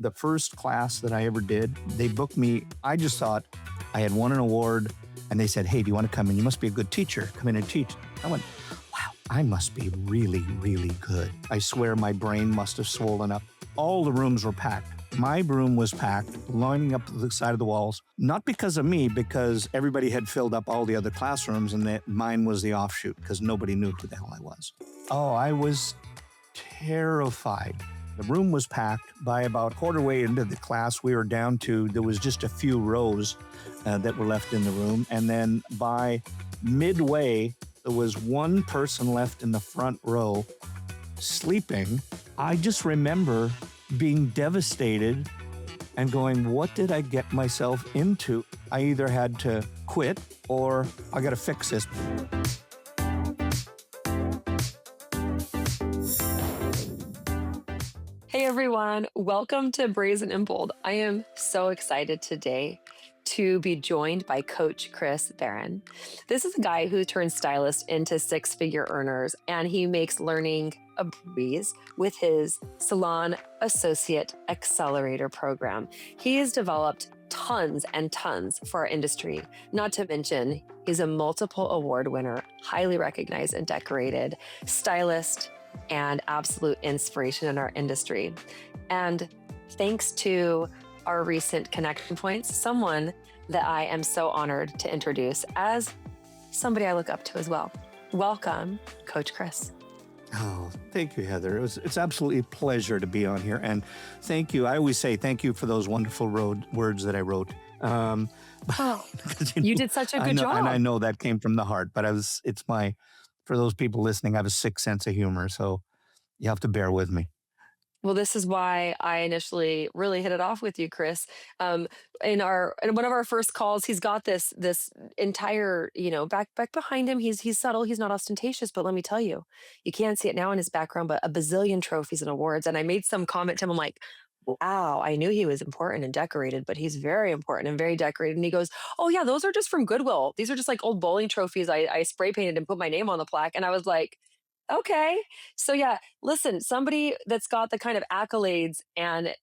The first class that I ever did, they booked me. I just thought I had won an award, and they said, "Hey, do you want to come in? You must be a good teacher. Come in and teach." I went, "Wow, I must be really, really good." I swear my brain must have swollen up. All the rooms were packed. My room was packed, lining up the side of the walls, not because of me, because everybody had filled up all the other classrooms, and that mine was the offshoot because nobody knew who the hell I was. Oh, I was terrified. The room was packed. By about quarter way into the class, we were down to, there was just a few rows that were left in the room. And then by midway, there was one person left in the front row sleeping. I just remember being devastated and going, what did I get myself into? I either had to quit or I got to fix this. Hey everyone, welcome to Brazen Bold. I am so excited today to be joined by Coach Chris Baran. This is a guy who turns stylists into six-figure earners, and he makes learning a breeze with his Salon Associate Accelerator program. He has developed tons and tons for our industry. Not to mention, he's a multiple award winner, highly recognized and decorated stylist, and absolute inspiration in our industry. And thanks to our recent connection points, someone that I am so honored to introduce as somebody I look up to as well. Welcome, Coach Chris. Oh, thank you, Heather. It's absolutely a pleasure to be on here. And thank you. I always say thank you for those wonderful words that I wrote. You did such a good job. And I know that came from the heart, but for those people listening, I have a sick sense of humor, so you have to bear with me. Well, this is why I initially really hit it off with you, Chris. In one of our first calls, he's got this entire, back behind him. He's subtle, he's not ostentatious, but let me tell you, you can't see it now in his background, but a bazillion trophies and awards. And I made some comment to him, I'm like, wow, I knew he was important and decorated, but he's very important and very decorated. And he goes, oh yeah, those are just from Goodwill. These are just like old bowling trophies I spray painted and put my name on the plaque. And I was like, okay. So yeah, listen, somebody that's got the kind of accolades and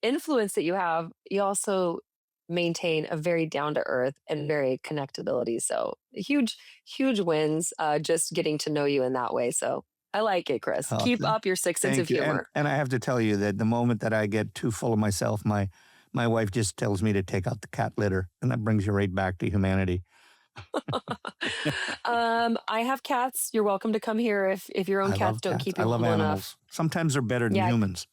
influence that you have, you also maintain a very down to earth and very connectability. So huge wins, just getting to know you in that way. So I like it, Chris. Oh, Keep up your sick sense of humor. And I have to tell you that the moment that I get too full of myself, my wife just tells me to take out the cat litter, and that brings you right back to humanity. I have cats. You're welcome to come here if your own cats don't keep you humble enough. I love animals. Sometimes they're better than humans.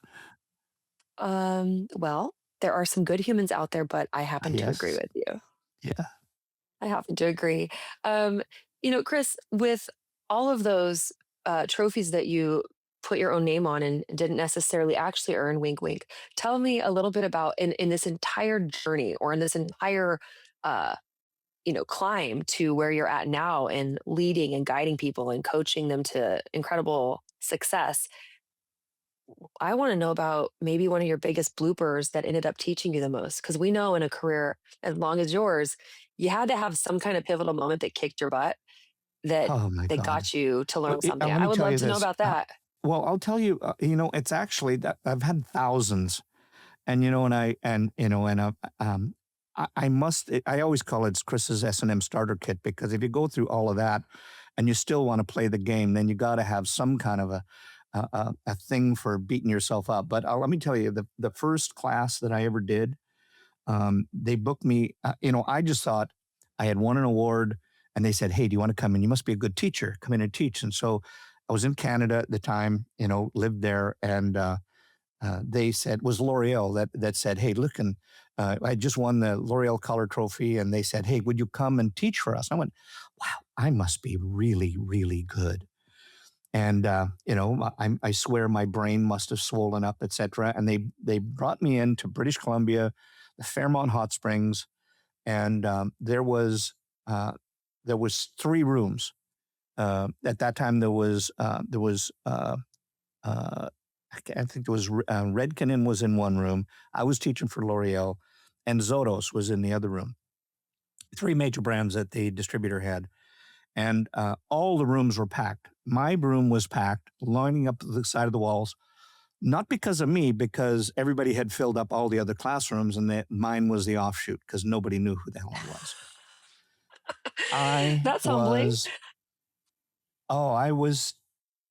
Well, there are some good humans out there, but I happen to agree with you. Yeah. I happen to agree. Chris, with all of those trophies that you put your own name on and didn't necessarily actually earn, wink, wink. Tell me a little bit about in this entire journey or in this entire, climb to where you're at now and leading and guiding people and coaching them to incredible success. I want to know about maybe one of your biggest bloopers that ended up teaching you the most. Because we know in a career as long as yours, you had to have some kind of pivotal moment that kicked your butt that got you to learn something. I would love to know about that. Well, I'll tell you, it's actually that I've had thousands, and I always call it Chris's S&M starter kit, because if you go through all of that and you still want to play the game, then you got to have some kind of a thing for beating yourself up. But let me tell you, the first class that I ever did, they booked me. I just thought I had won an award, and they said, "Hey, do you want to come in? You must be a good teacher. Come in and teach." And so I was in Canada at the time, lived there, and they said, it was L'Oreal that said, "Hey, look, and I just won the L'Oreal Color Trophy," and they said, "Hey, would you come and teach for us?" And I went, "Wow, I must be really, really good." And I swear my brain must have swollen up, etc. And they brought me into British Columbia, the Fairmont Hot Springs, and there was 3 rooms. At that time, there was I think there was Redken was in one room. I was teaching for L'Oreal, and Zotos was in the other room. 3 major brands that the distributor had, and all the rooms were packed. My room was packed, lining up the side of the walls. Not because of me, because everybody had filled up all the other classrooms and that mine was the offshoot because nobody knew who the hell I was. I That's humbling. was, I was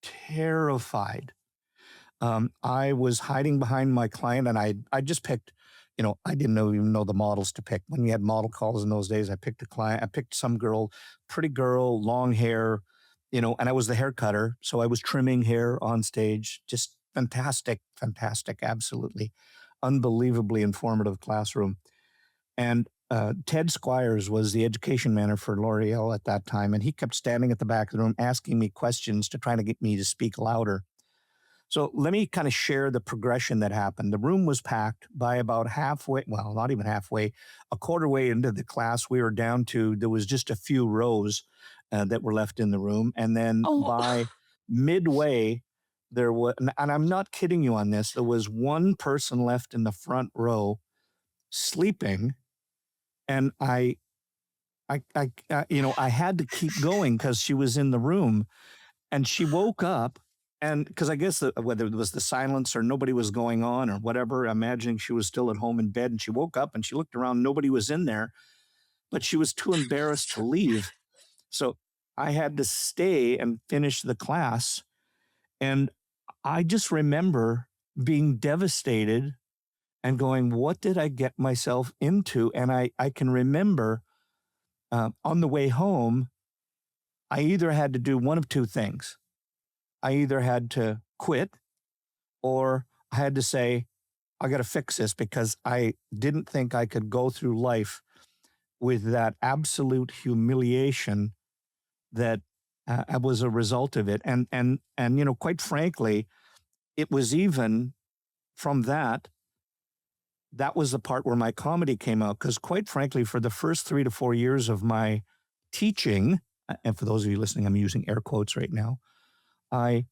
terrified. I was hiding behind my client, and I just picked, I didn't even know the models to pick. When we had model calls in those days, I picked a client. I picked some girl, pretty girl, long hair, and I was the hair cutter, so I was trimming hair on stage. Just fantastic, fantastic, absolutely, unbelievably informative classroom. And Ted Squires was the education manager for L'Oreal at that time, and he kept standing at the back of the room asking me questions to try to get me to speak louder. So let me kind of share the progression that happened. The room was packed by about halfway, well, not even halfway, a quarter way into the class. We were down to, there was just a few rows that were left in the room. And then Oh, by midway, there was, and I'm not kidding you on this, there was one person left in the front row sleeping. And I had to keep going because she was in the room and she woke up and because I guess whether it was the silence or nobody was going on or whatever, imagining she was still at home in bed and she woke up and she looked around, nobody was in there, but she was too embarrassed to leave. So I had to stay and finish the class. And I just remember being devastated and going, what did I get myself into? And I can remember on the way home, I either had to do one of two things. I either had to quit or I had to say, I got to fix this because I didn't think I could go through life with that absolute humiliation that was a result of it. And quite frankly, it was even from that was the part where my comedy came out. Because quite frankly, for the first 3 to 4 years of my teaching, and for those of you listening, I'm using air quotes right now, I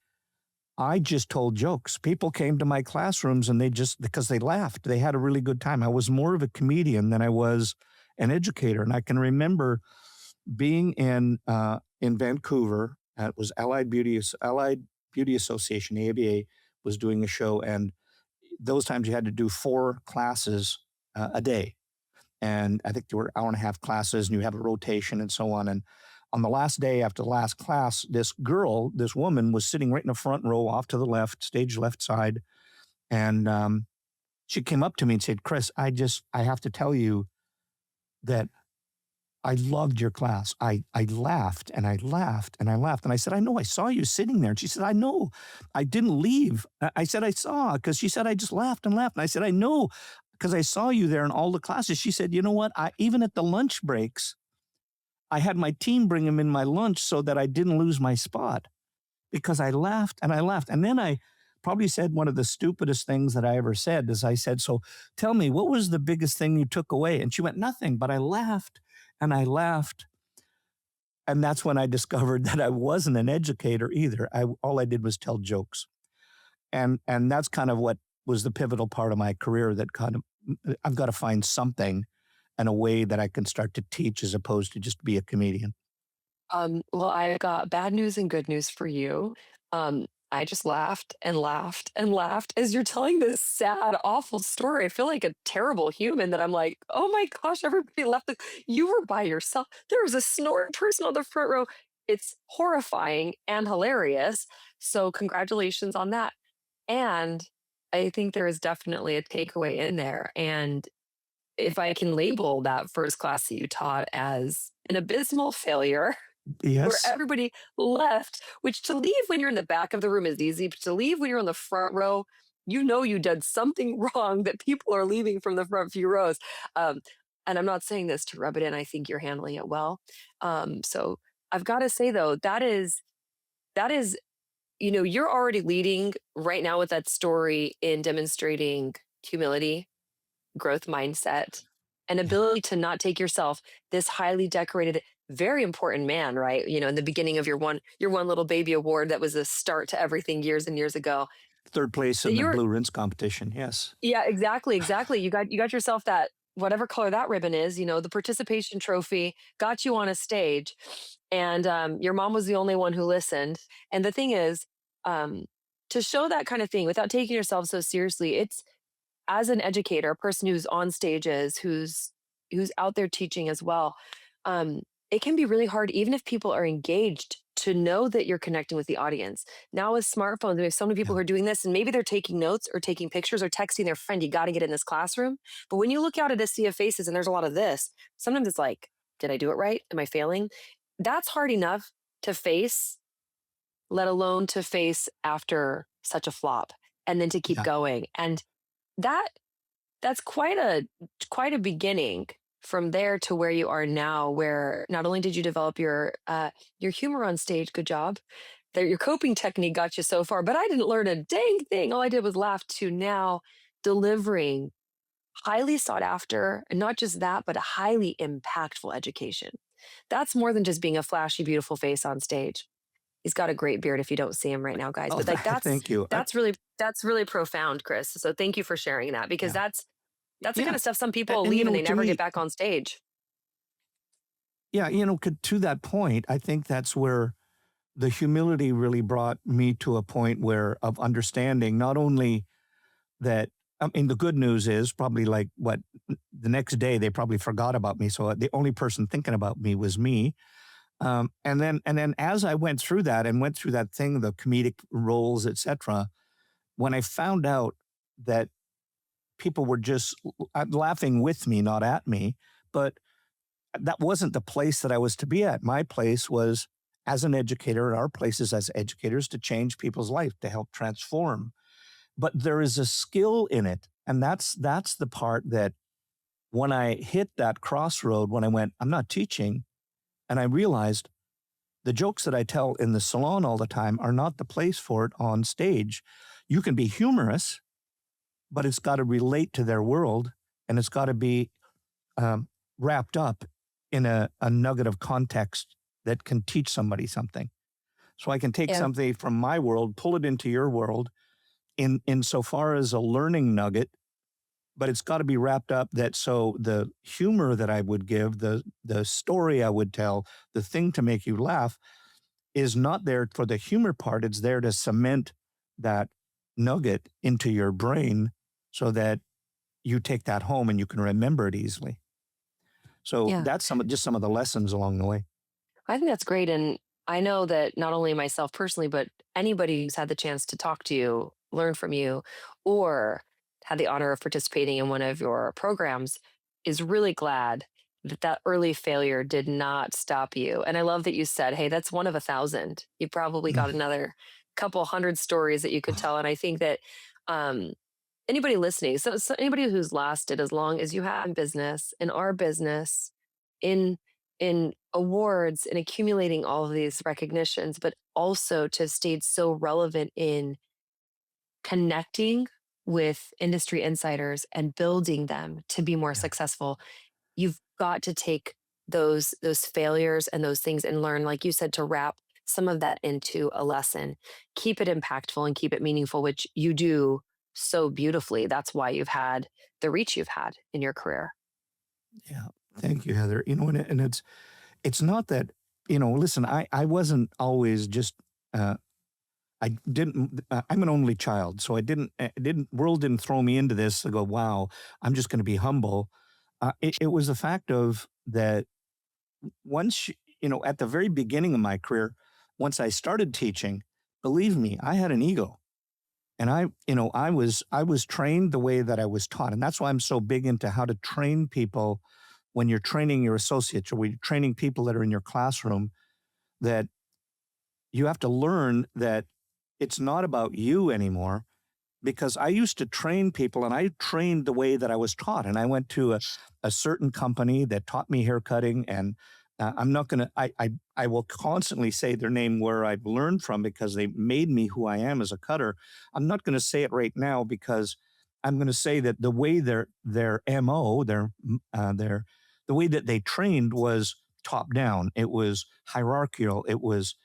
I just told jokes. People came to my classrooms and because they laughed, they had a really good time. I was more of a comedian than I was an educator. And I can remember being in Vancouver. It was Allied Beauty Association, the ABA, was doing a show. And those times you had to do 4 classes a day. And I think there were hour and a half classes and you have a rotation and so on. And on the last day after the last class, this woman was sitting right in the front row off to the left, stage left side. And she came up to me and said, Chris, I have to tell you that I loved your class. I laughed and I laughed and I laughed. And I said, I know, I saw you sitting there. And she said, I know, I didn't leave. I said, I saw, because she said, I just laughed and laughed. And I said, I know, because I saw you there in all the classes. She said, you know what? Even at the lunch breaks, I had my team bring him in my lunch so that I didn't lose my spot because I laughed and I laughed. And then I probably said one of the stupidest things that I ever said is I said, so tell me, what was the biggest thing you took away? And she went, nothing, but I laughed and I laughed. And that's when I discovered that I wasn't an educator either. All I did was tell jokes. And that's kind of what was the pivotal part of my career that kind of, I've got to find something and a way that I can start to teach as opposed to just be a comedian. well, I've got bad news and good news for you. I just laughed and laughed and laughed as you're telling this sad, awful story. I feel like a terrible human that I'm like, oh my gosh, everybody left. You were by yourself. There was a snoring person on the front row. It's horrifying and hilarious. So, congratulations on that. And I think there is definitely a takeaway in there. And if I can label that first class that you taught as an abysmal failure, where Yes. everybody left, which to leave when you're in the back of the room is easy, but to leave when you're in the front row, you know you did something wrong that people are leaving from the front few rows. Um, and I'm not saying this to rub it in. I think you're handling it well. So I've got to say though, that is, you're already leading right now with that story in demonstrating humility, growth mindset, and Yeah. ability to not take yourself, this highly decorated, very important man, right? In the beginning of your one little baby award that was a start to everything years and years ago. Third place That in the you're blue rinse competition. Yes. Yeah, exactly, exactly. You got yourself that whatever color that ribbon is, the participation trophy, got you on a stage, and your mom was the only one who listened. And the thing is, um, to show that kind of thing without taking yourself so seriously, it's as an educator, a person who's on stages, who's out there teaching as well, um, it can be really hard, even if people are engaged, to know that you're connecting with the audience. Now with smartphones, we have so many people Yeah. who are doing this, and maybe they're taking notes or taking pictures or texting their friend, "You got to get in this classroom." But when you look out at a sea of faces, and there's a lot of this, sometimes it's like, "Did I do it right? Am I failing?" That's hard enough to face, let alone to face after such a flop, and then to keep Yeah. going. And that that's quite a beginning from there to where you are now, where not only did you develop your humor on stage, good job, that your coping technique got you so far, but I didn't learn a dang thing. All I did was laugh, to now delivering highly sought after, and not just that, but a highly impactful education. That's more than just being a flashy, beautiful face on stage. He's got a great beard if you don't see him right now, guys. Oh, But like thank you. that's really profound, Chris. So thank you for sharing that, because Yeah. that's the kind Yeah. of stuff some people And, leave and they to never get me, back on stage. yeah, to that point, I think that's where the humility really brought me to a point where of understanding not only that, I mean, the good news is probably like what the next day they probably forgot about me. So the only person thinking about me was me. And then as I went through that and went through that thing, the comedic roles, etc., when I found out that people were just laughing with me, not at me, but that wasn't the place that I was to be at. My place was as an educator, and our place is as educators to change people's life, to help transform. But there is a skill in it. And that's the part that when I hit that crossroad, when I went, I'm not teaching, and I realized the jokes that I tell in the salon all the time are not the place for it on stage. You can be humorous, but it's got to relate to their world, and it's got to be um, wrapped up in a nugget of context that can teach somebody something. So I can take Yeah. something from my world, pull it into your world in so far as a learning nugget, but it's got to be wrapped up that so the humor that I would give, the story I would tell, the thing to make you laugh is not there for the humor part. It's there to cement that nugget into your brain so that you take that home and you can remember it easily. So Yeah. that's some of the lessons along the way. I think that's great. And I know that not only myself personally, but anybody who's had the chance to talk to you, learn from you, or had the honor of participating in one of your programs is really glad that that early failure did not stop you. And I love that you said, "Hey, that's one of 1,000. You probably Mm. got another couple hundred stories that you could tell." And I think that um, anybody listening, so anybody who's lasted as long as you have in business, in our business, in awards, and accumulating all of these recognitions, but also to have stayed so relevant in connecting with industry insiders and building them to be more Yeah. successful, you've got to take those failures and those things and learn, like you said, to wrap some of that into a lesson, keep it impactful and keep it meaningful, which you do so beautifully. That's why you've had the reach you've had in your career. Yeah. Thank you, Heather. And it's not that, listen, I wasn't always just uh I didn't I'm an only child, so I didn't world didn't throw me into this to go, wow, I'm just going to be humble. It was the fact of that once at the very beginning of my career, once I started teaching, believe me, I had an ego. And I was trained the way that I was taught. And that's why I'm so big into how to train people when you're training your associates or when you're training people that are in your classroom, that you have to learn that it's not about you anymore. Because I used to train people and I trained the way that I was taught. And I went to a certain company that taught me haircutting. And I'm not going to, I will constantly say their name where I've learned from because they made me who I am as a cutter. I'm not going to say it right now because I'm going to say that the way their MO, the way that they trained was top down. It was hierarchical. It was,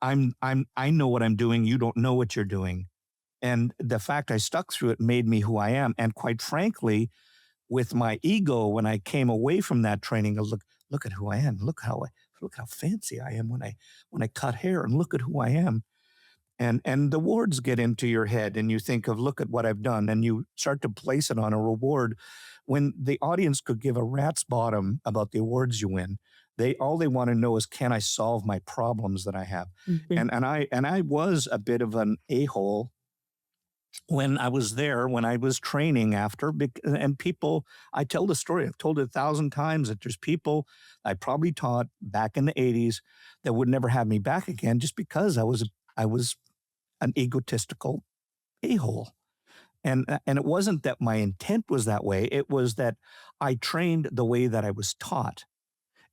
I know what I'm doing. You don't know what you're doing, and the fact I stuck through it made me who I am. And quite frankly, with my ego, when I came away from that training, look at who I am. Look how fancy I am when I cut hair, and look at who I am. And the awards get into your head and you think of, look at what I've done, and you start to place it on a reward when the audience could give a rat's bottom about the awards you win. They want to know is, can I solve my problems that I have? Mhm. And I was a bit of an a-hole when I was there, when I was training after, and people, I tell the story, I've told it 1,000 times, that there's people I probably taught back in the 80s that would never have me back again, just because I was an egotistical a-hole. And it wasn't that my intent was that way. It was that I trained the way that I was taught,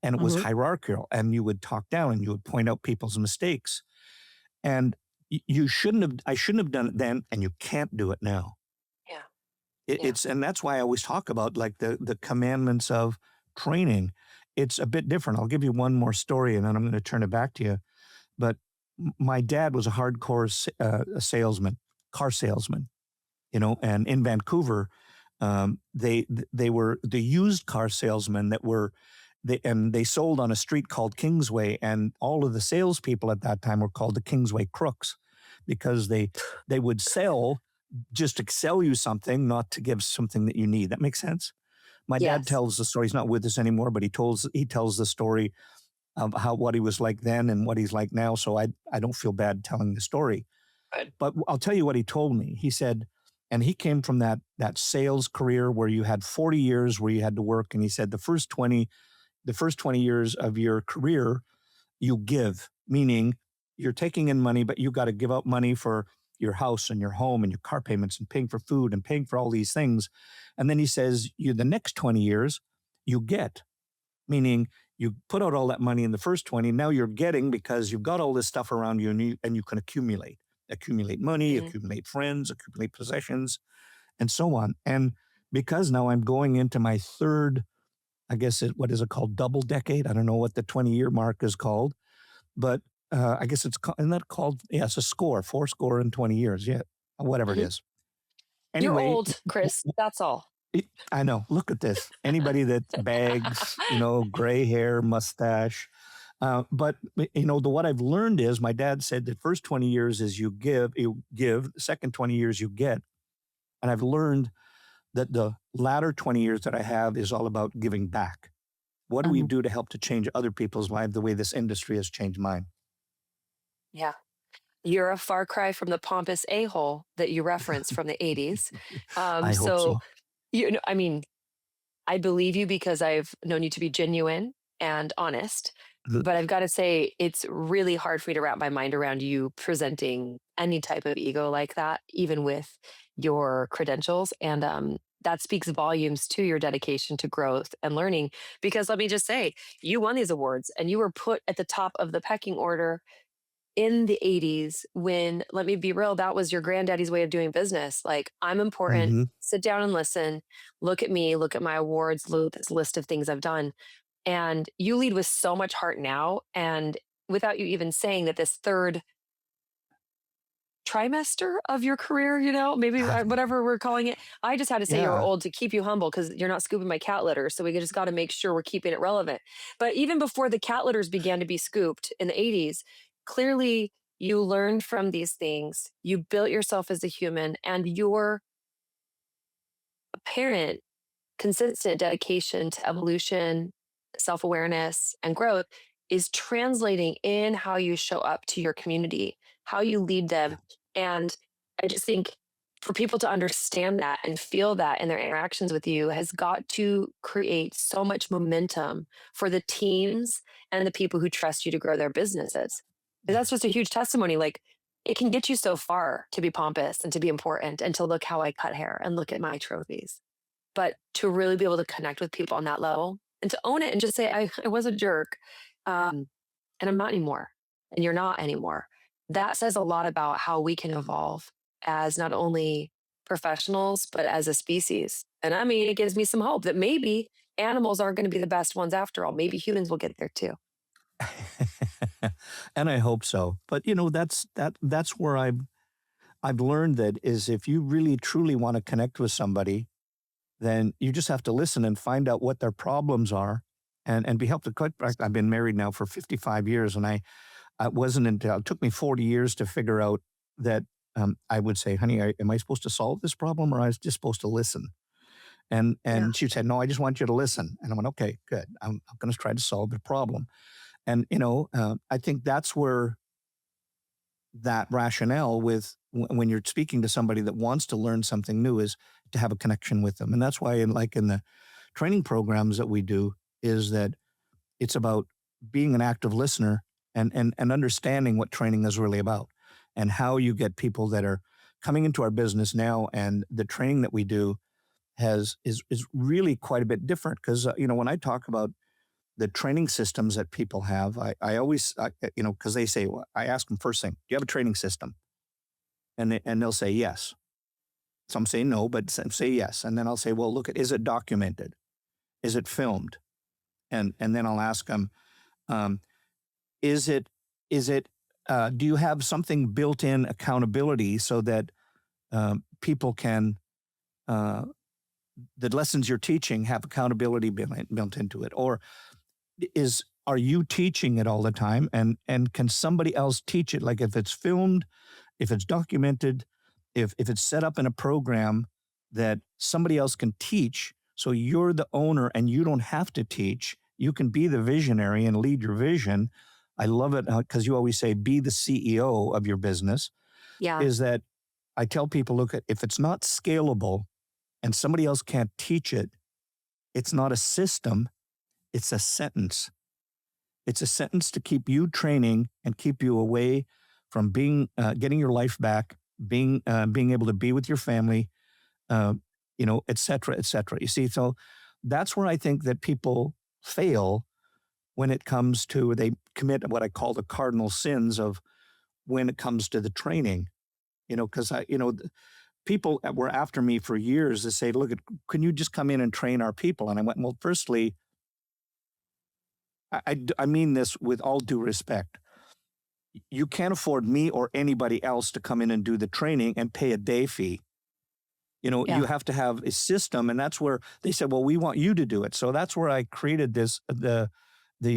and it was Mhm. hierarchical, and you would talk down and you would point out people's mistakes. And you shouldn't have, I shouldn't have done it then, and you can't do it now. Yeah. It, Yeah. it's and that's why I always talk about, like, the commandments of training. It's a bit different. I'll give you one more story, and then I'm going to turn it back to you. But my dad was a hardcore salesman, car salesman, and in Vancouver, they were the used car salesmen that were they sold on a street called Kingsway, and all of the salespeople at that time were called the Kingsway crooks, because they would sell just to sell you something, not to give something that you need. That makes sense. My dad Yes. tells the story. He's not with us anymore, but he tells the story of how what he was like then and what he's like now. So I don't feel bad telling the story. Good. But I'll tell you what he told me. He said, and he came from that sales career where you had 40 years where you had to work. And he said the first 20 years of your career, you give, meaning you're taking in money, but you got to give out money for your house and your home and your car payments and paying for food and paying for all these things. And then he says, the next 20 years, you get, meaning you put out all that money in the first 20. Now you're getting, because you've got all this stuff around you, and you can accumulate money, Mhm. accumulate friends, accumulate possessions, and so on. And because now I'm going into my third, I guess, what is it called? Double decade. I don't know what the 20-year mark is called, but I guess isn't that called? Yeah, it's a score, four score in 20 years. Yeah, whatever it Mhm. is. You're Anyway, old, Chris. That's all. I know. Look at this. Anybody that bags, gray hair, mustache. But what I've learned is, my dad said the first 20 years is you give, the second 20 years you get. And I've learned that the latter 20 years that I have is all about giving back. What do we Mhm. do to help to change other people's lives the way this industry has changed mine? Yeah. You're a far cry from the pompous a-hole that you referenced from the 80s. I hope So, so. I mean, I believe you because I've known you to be genuine and honest. The- But I've got to say, it's really hard for me to wrap my mind around you presenting any type of ego like that, even with your credentials. And that speaks volumes to your dedication to growth and learning. Because let me just say, you won these awards and you were put at the top of the pecking order in the 80s when, let me be real, that was your granddaddy's way of doing business. Like, I'm important, Mhm. sit down and listen, look at me, look at my awards, look at this list of things I've done. And you lead with so much heart now. And without you even saying that, this third trimester of your career, maybe whatever we're calling it, I just had to say you were Yeah. old to keep you humble because you're not scooping my cat litter. So we just got to make sure we're keeping it relevant. But even before the cat litters began to be scooped in the 80s, clearly you learned from these things. You built yourself as a human, and your apparent consistent dedication to evolution, self awareness, and growth is translating in how you show up to your community, how you lead them. And I just think for people to understand that and feel that in their interactions with you has got to create so much momentum for the teams and the people who trust you to grow their businesses. And that's just a huge testimony. Like, it can get you so far to be pompous and to be important and to look how I cut hair and look at my trophies, but to really be able to connect with people on that level and to own it and just say, I was a jerk, and I'm not anymore. And you're not anymore. That says a lot about how we can evolve as not only professionals, but as a species. And I mean, it gives me some hope that maybe animals aren't going to be the best ones after all. Maybe humans will get there too. And I hope so. But that's where I've learned that is, if you really truly want to connect with somebody, then you just have to listen and find out what their problems are, and be helped. I've been married now for 55 years, and I wasn't until it took me 40 years to figure out that I would say, honey, am I supposed to solve this problem or am I just supposed to listen? And Yeah. and she said, no, I just want you to listen. And I went, okay, good. I'm going to try to solve the problem. And I think that's where that rationale with when you're speaking to somebody that wants to learn something new is to have a connection with them. And that's why in the training programs that we do is that it's about being an active listener and understanding what training is really about and how you get people that are coming into our business now. And the training that we do is really quite a bit different because when I talk about the training systems that people have, I always because they say, well, I ask them first thing, do you have a training system? And they'll say yes. Some say no, but some say yes. And then I'll say, well, look, is it documented? Is it filmed? And then I'll ask them, um, is it do you have something built in accountability so that people can uh, the lessons you're teaching have accountability built into it, or are you teaching it all the time, and can somebody else teach it? Like if it's filmed, if it's documented, if it's set up in a program that somebody else can teach, so you're the owner and you don't have to teach, you can be the visionary and lead your vision. I love it because you always say be the CEO of your business. Yeah. Is that I tell people, look, at if it's not scalable and somebody else can't teach it, it's not a system, it's a sentence. It's a sentence to keep you training and keep you away from getting your life back, being able to be with your family, uh, et cetera, et cetera. You see, so that's where I think that people fail when it comes to they commit what I call the cardinal sins of when it comes to the training. Because people were after me for years to say, look, can you just come in and train our people? And I went, well, firstly, I mean this with all due respect. You can't afford me or anybody else to come in and do the training and pay a day fee. You Yeah. have to have a system, and that's where they said, well, we want you to do it. So that's where I created the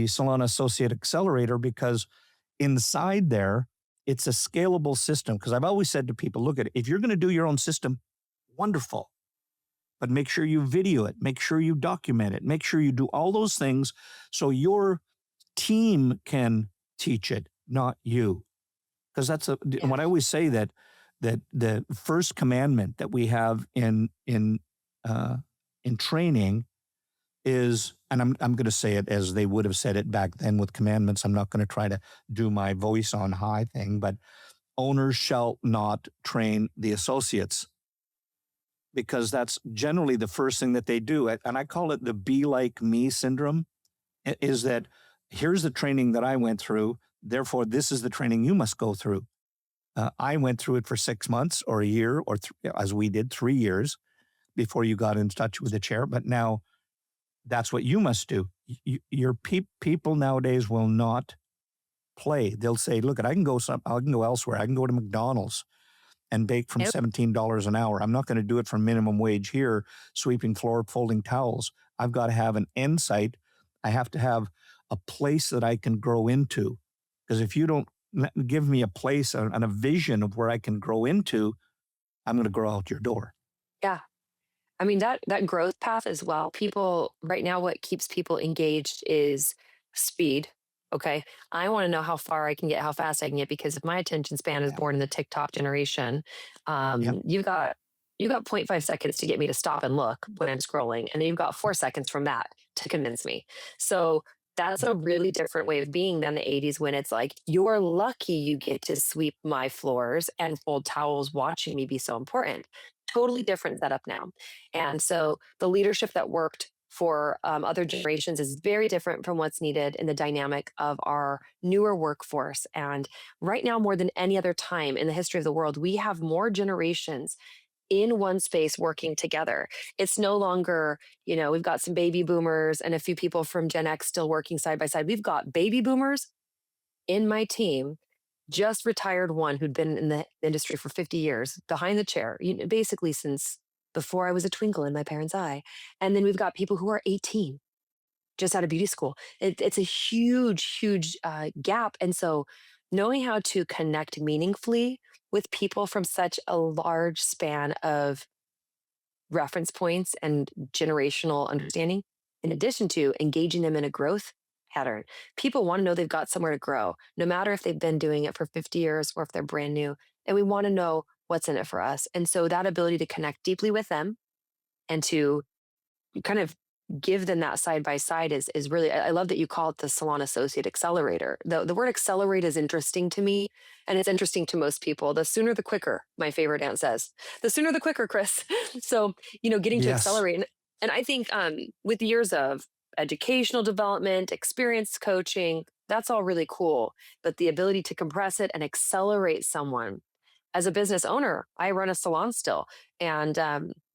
Salon Associate Accelerator, because inside there, it's a scalable system. Because I've always said to people, look at it, if you're going to do your own system, wonderful. But make sure you video it, make sure you document it, make sure you do all those things so your team can teach it, not you. Because Yeah. what I always say that the first commandment that we have in training is, and I'm going to say it as they would have said it back then with commandments. I'm not going to try to do my voice on high thing, but owners shall not train the associates, because that's generally the first thing that they do. And I call it the be like me syndrome, is that here's the training that I went through. Therefore, this is the training you must go through. I went through it for 6 months or a year, or as we did 3 years before you got in touch with the chair. But now that's what you must do. Your people nowadays will not play. They'll say, look, I can go elsewhere. I can go to McDonald's and bake from Yep. $17 an hour. I'm not going to do it for minimum wage here, sweeping floor, folding towels. I've got to have an end site. I have to have a place that I can grow into. Because if you don't give me a place and a vision of where I can grow into, I'm going to grow out your door. Yeah. I mean, that growth path as well. People right now, what keeps people engaged is speed. Okay. I want to know how far I can get, how fast I can get, because if my attention span is Yeah. born in the TikTok generation, Yep. you've got 0.5 seconds to get me to stop and look when I'm scrolling. And then you've got 4 seconds from that to convince me. So that's a really different way of being than the 80s, when it's like, you're lucky you get to sweep my floors and fold towels watching me be so important. Totally different setup now. And so the leadership that worked for other generations is very different from what's needed in the dynamic of our newer workforce. And right now, more than any other time in the history of the world, we have more generations in one space working together. It's no longer, we've got some baby boomers and a few people from Gen X still working side by side. We've got baby boomers in my team, just retired one who'd been in the industry for 50 years behind the chair, basically since before I was a twinkle in my parents' eye. And then we've got people who are 18, just out of beauty school. It's a huge, huge gap. And so knowing how to connect meaningfully with people from such a large span of reference points and generational understanding, in addition to engaging them in a growth pattern. People want to know they've got somewhere to grow, no matter if they've been doing it for 50 years or if they're brand new. And we want to know what's in it for us. And so that ability to connect deeply with them and to kind of give them that side by side is really, I love that you call it the Salon Associate Accelerator. The word accelerate is interesting to me, and it's interesting to most people. The sooner the quicker, my favorite aunt says. The sooner the quicker, Chris. So, getting to Yes. accelerate. And I think with years of educational development, experience coaching, that's all really cool. But the ability to compress it and accelerate someone. As a business owner, I run a salon still. And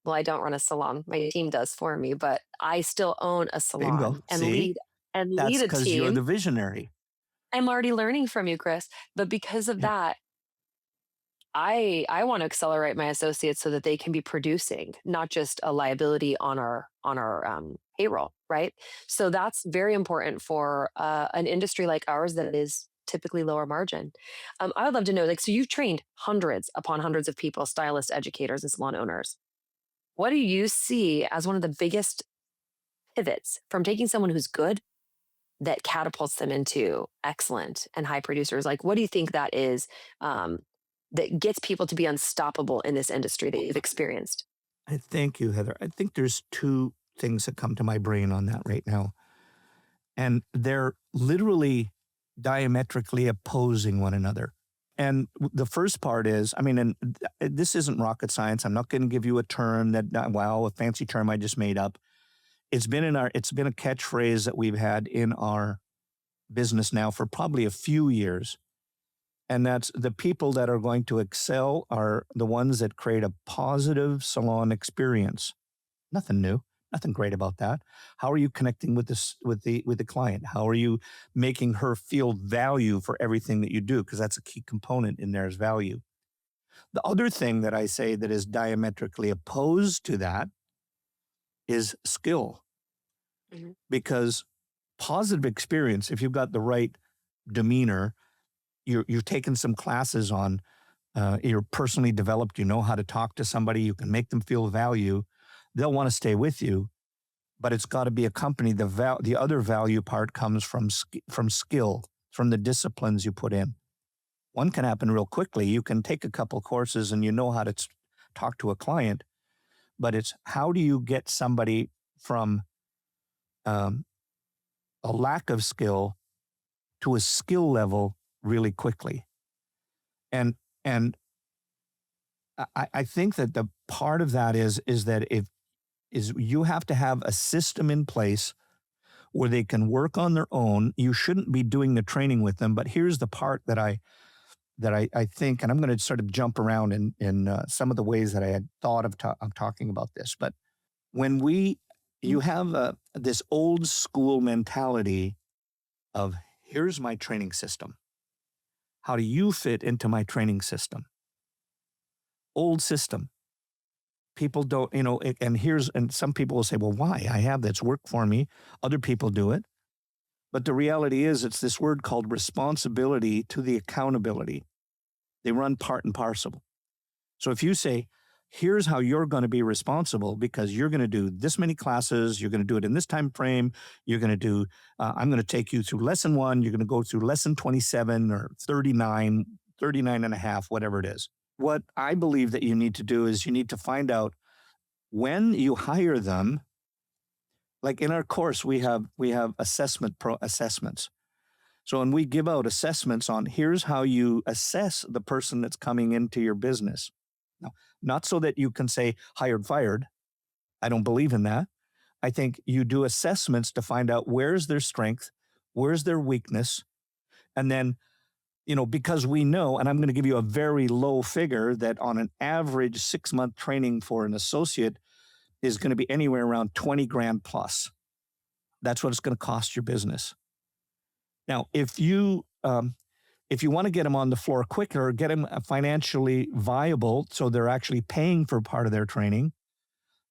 well, I don't run a salon. My team does for me, but I still own a Bingo. salon and See, lead that's a because you're the team. visionary. I'm already learning from you, Chris. But because of Yeah. that, I want to accelerate my associates so that they can be producing, not just a liability on our payroll, right? So that's very important for an industry like ours that is typically lower margin. I would love to know, like, so you've trained hundreds upon hundreds of people, stylists, educators, and salon owners. What do you see as one of the biggest pivots from taking someone who's good that catapults them into excellent and high producers? Like, what do you think that is that gets people to be unstoppable in this industry that you've experienced? Thank you, Heather. I think there's two things that come to my brain on that right now. And they're literally diametrically opposing one another. And the first part is, I mean, and this isn't rocket science. I'm not going to give you a term that, wow, a fancy term I just made up. It's been a catchphrase that we've had in our business now for probably a few years. And that's the people that are going to excel are the ones that create a positive salon experience. Nothing new, nothing great about that. How are you connecting with the client? How are you making her feel value for everything that you do? Because that's a key component in there is value. The other thing that I say that is diametrically opposed to that is skill, Mhm. because positive experience, if you've got the right demeanor, you've taken some classes on, you're personally developed, you know how to talk to somebody, you can make them feel value, they'll want to stay with you. But it's got to be accompanied. The other value part comes from skill, from the disciplines you put in. One can happen real quickly. You can take a couple courses and you know how to talk to a client, but it's how do you get somebody from um, a lack of skill to a skill level really quickly. And I think that the part of that is that if is you have to have a system in place where they can work on their own. You shouldn't be doing the training with them. But here's the part that I think, and I'm going to sort of jump around in some of the ways that I had thought of talking about this. But when you have this old school mentality of here's my training system. How do you fit into my training system? Old system. People don't, and some people will say, well, why? I have that's worked for me. Other people do it. But the reality is, it's this word called responsibility to the accountability. They run part and parcel. So if you say, here's how you're going to be responsible because you're going to do this many classes, you're going to do it in this time frame, you're going to do, I'm going to take you through lesson 1, you're going to go through lesson 27 or 39, 39 and a half, whatever it is. What I believe that you need to do is you need to find out when you hire them. Like in our course, we have assessments. So when we give out assessments on here's how you assess the person that's coming into your business. Now, not so that you can say hired, fired. I don't believe in that. I think you do assessments to find out where's their strength, where's their weakness. And then, because we know, and I'm going to give you a very low figure that on an average 6-month training for an associate is going to be anywhere around 20 grand plus. That's what it's going to cost your business. Now, if you want to get them on the floor quicker, get them financially viable so they're actually paying for part of their training,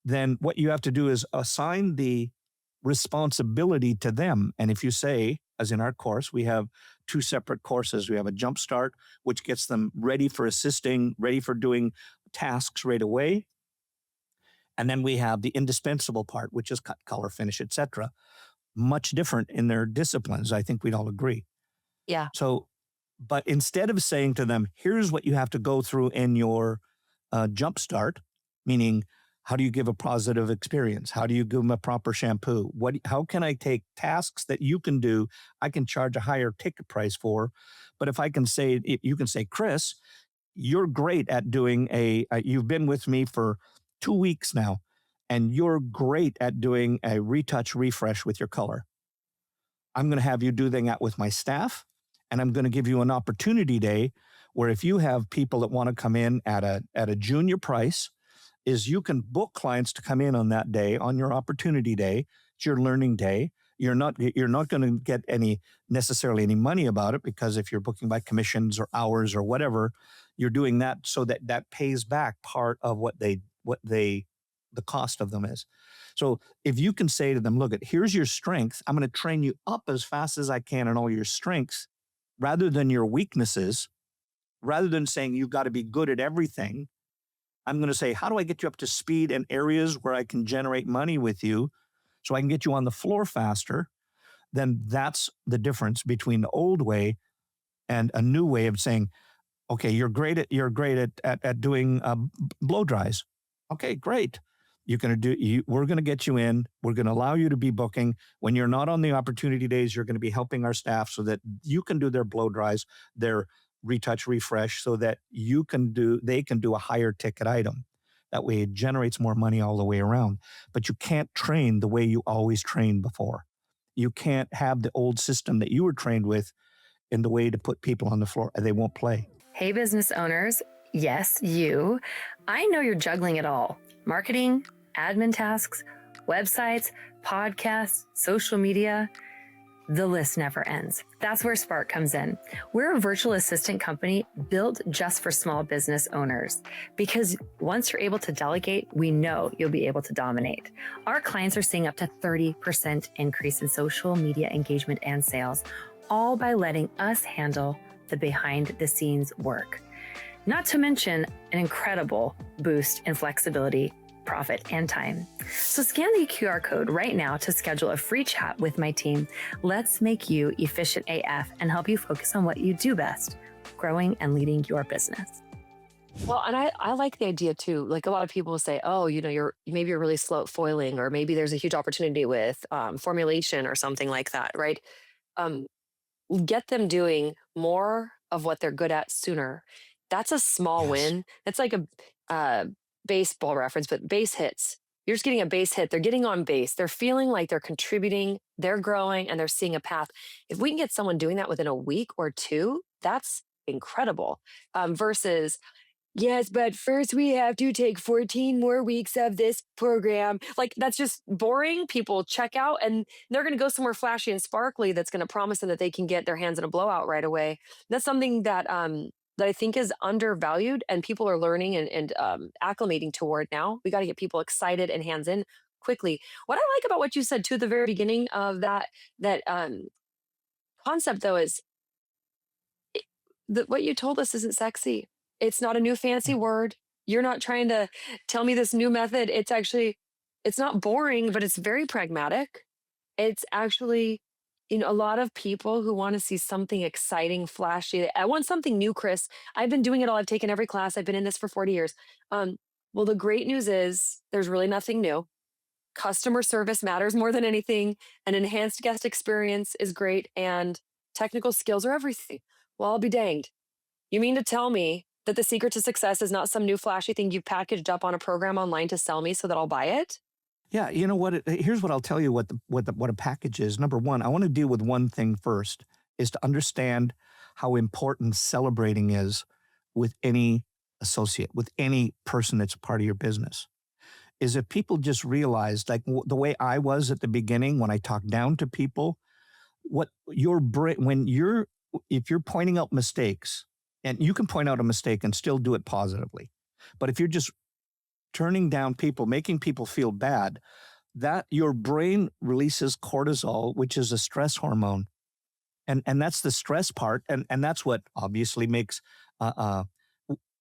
then what you have to do is assign the responsibility to them. And if you say, as in our course, we have two separate courses. We have a jump start, which gets them ready for assisting, ready for doing tasks right away. And then we have the indispensable part, which is cut, color, finish, etc. Much different in their disciplines. I think we'd all agree. Yeah. So, but instead of saying to them, here's what you have to go through in your jump start, meaning how do you give a positive experience? How do you give them a proper shampoo? How can I take tasks that you can do, I can charge a higher ticket price for. But if I can say, you can say, Chris, you're great at doing you've been with me for 2 weeks now, and you're great at doing a retouch refresh with your color. I'm going to have you do that with my staff, and I'm going to give you an opportunity day where if you have people that want to come in at a junior price, is you can book clients to come in on that day, on your opportunity day. It's your learning day. You're not going to get necessarily any money about it, because if you're booking by commissions or hours or whatever, you're doing that so that pays back part of what the cost of them is. So if you can say to them, look, here's your strength. I'm going to train you up as fast as I can in all your strengths rather than your weaknesses, rather than saying you've got to be good at everything. I'm going to say, how do I get you up to speed in areas where I can generate money with you so I can get you on the floor faster? Then that's the difference between the old way and a new way of saying, okay, you're great at doing blow dries. Okay, great. We're going to get you in. We're going to allow you to be booking. When you're not on the opportunity days, you're going to be helping our staff so that you can do their blow dries, their retouch refresh, so that they can do a higher ticket item. That way it generates more money all the way around. But you can't train the way you always trained before. You can't have the old system that you were trained with in the way to put people on the floor. They won't play. Hey, business owners. Yes, you. I know you're juggling it all. Marketing, admin tasks, websites, podcasts, social media. The list never ends. That's where Spark comes in. We're a virtual assistant company built just for small business owners, because once you're able to delegate, we know you'll be able to dominate. Our clients are seeing up to 30% increase in social media engagement and sales, all by letting us handle the behind the scenes work. Not to mention an incredible boost in flexibility, profit, and time. So scan the QR code right now to schedule a free chat with my team. Let's make you efficient AF and help you focus on what you do best, growing and leading your business. Well, and I like the idea too. Like, a lot of people say, oh, you're really slow at foiling, or maybe there's a huge opportunity with formulation or something like that, right? Get them doing more of what they're good at sooner. That's a small win. That's like a baseball reference, but base hits. You're just getting a base hit. They're getting on base. They're feeling like they're contributing, they're growing, and they're seeing a path. If we can get someone doing that within a week or two, that's incredible. Versus, yes, but first we have to take 14 more weeks of this program. Like, that's just boring. People check out and they're going to go somewhere flashy and sparkly that's going to promise them that they can get their hands in a blowout right away. That's something that I think is undervalued, and people are learning and acclimating toward now. We got to get people excited and hands in quickly. What I like about what you said too at the very beginning of that concept, though, is what you told us isn't sexy. It's not a new fancy word. You're not trying to tell me this new method. It's not boring, but it's very pragmatic. It's actually, a lot of people who want to see something exciting, flashy. I want something new, Chris. I've been doing it all. I've taken every class. I've been in this for 40 years. Well, the great news is there's really nothing new. Customer service matters more than anything. An enhanced guest experience is great, and technical skills are everything. Well, I'll be danged. You mean to tell me that the secret to success is not some new flashy thing you've packaged up on a program online to sell me so that I'll buy it? Yeah, you know what? Here's what I'll tell you what a package is. Number one, I want to deal with one thing first, is to understand how important celebrating is with any associate, with any person that's a part of your business. Is if people just realized, like the way I was at the beginning when I talked down to people, what your brain, if you're pointing out mistakes, and you can point out a mistake and still do it positively, but if you're just turning down people, making people feel bad, that your brain releases cortisol, which is a stress hormone. And that's the stress part, and that's what obviously makes uh, uh,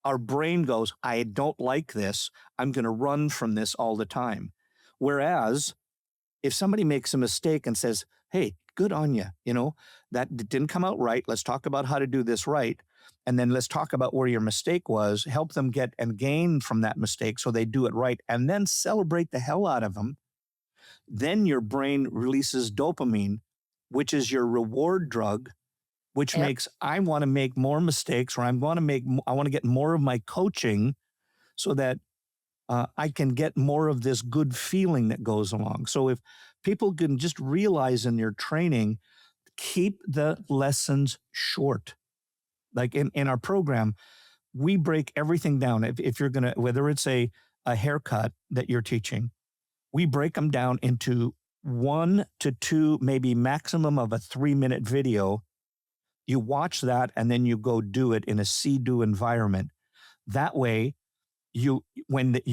our brain goes, I don't like this. I'm going to run from this all the time. Whereas if somebody makes a mistake and says, hey, good on you, that didn't come out right. Let's talk about how to do this right. And then let's talk about where your mistake was, help them get and gain from that mistake so they do it right, and then celebrate the hell out of them. Then your brain releases dopamine, which is your reward drug, which Yep. makes I want to make more mistakes, or I want to get more of my coaching so that I can get more of this good feeling that goes along. So if people can just realize in their training, keep the lessons short. Like in our program, we break everything down. If you're going to, whether it's a haircut that you're teaching, we break them down into 1 to 2, maybe maximum of a 3-minute video. You watch that and then you go do it in a see-do environment. That way, you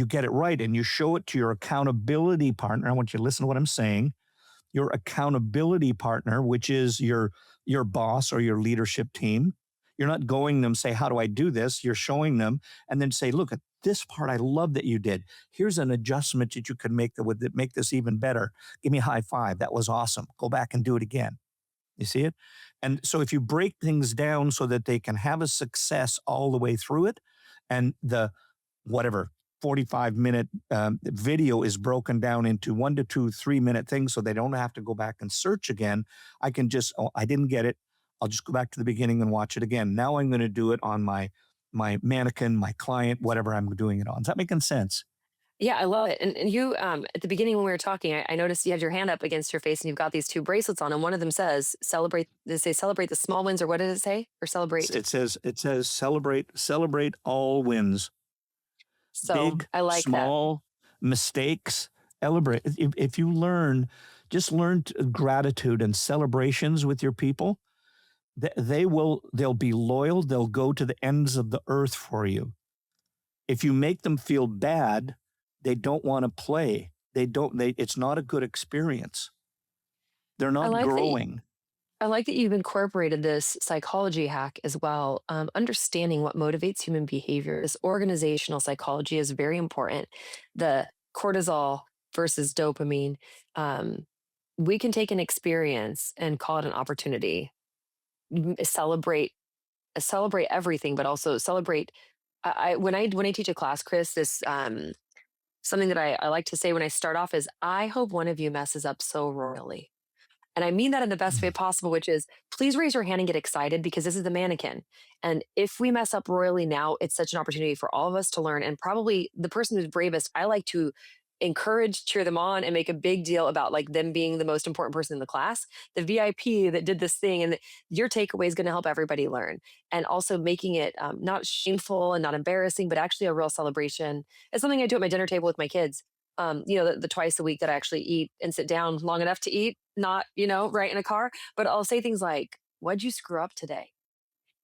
get it right and you show it to your accountability partner. I want you to listen to what I'm saying. Your accountability partner, which is your boss or your leadership team. You're not going them say, how do I do this? You're showing them and then say, look at this part. I love that you did. Here's an adjustment that you could make that would make this even better. Give me a high five. That was awesome. Go back and do it again. You see it? And so if you break things down so that they can have a success all the way through it, and the whatever 45-minute video is broken down into 1 to 2 3-minute things so they don't have to go back and search again. I can just, oh, I didn't get it. I'll just go back to the beginning and watch it again. Now I'm going to do it on my mannequin, my client, whatever I'm doing it on. Is that making sense? Yeah, I love it. And you, at the beginning when we were talking, I noticed you have your hand up against your face and you've got these two bracelets on, and one of them says celebrate. They say celebrate the small wins, or what did it say? Or celebrate. It says celebrate all wins. So Big, I like that. small mistakes. Celebrate. If you just learn gratitude and celebrations with your people, they'll be loyal. They'll go to the ends of the earth for you. If you make them feel bad, they don't want to play. It's not a good experience. They're I not like that. growing. I like that you've incorporated this psychology hack as well. Understanding what motivates human behavior. This organizational psychology is very important. The cortisol versus dopamine. Um, we can take an experience and call it an opportunity. Celebrate, celebrate everything, but also celebrate. When I teach a class, Chris, this something that I like to say when I start off is, I hope one of you messes up so royally. And I mean that in the best way possible, which is, please raise your hand and get excited because this is the mannequin. And if we mess up royally now, it's such an opportunity for all of us to learn. And probably the person who's bravest, I like to encourage, cheer them on, and make a big deal about like them being the most important person in the class, the VIP that did this thing. And your takeaway is going to help everybody learn. And also making it not shameful and not embarrassing, but actually a real celebration. It's something I do at my dinner table with my kids. The twice a week that I actually eat and sit down long enough to eat, not, right in a car. But I'll say things like, what'd you screw up today?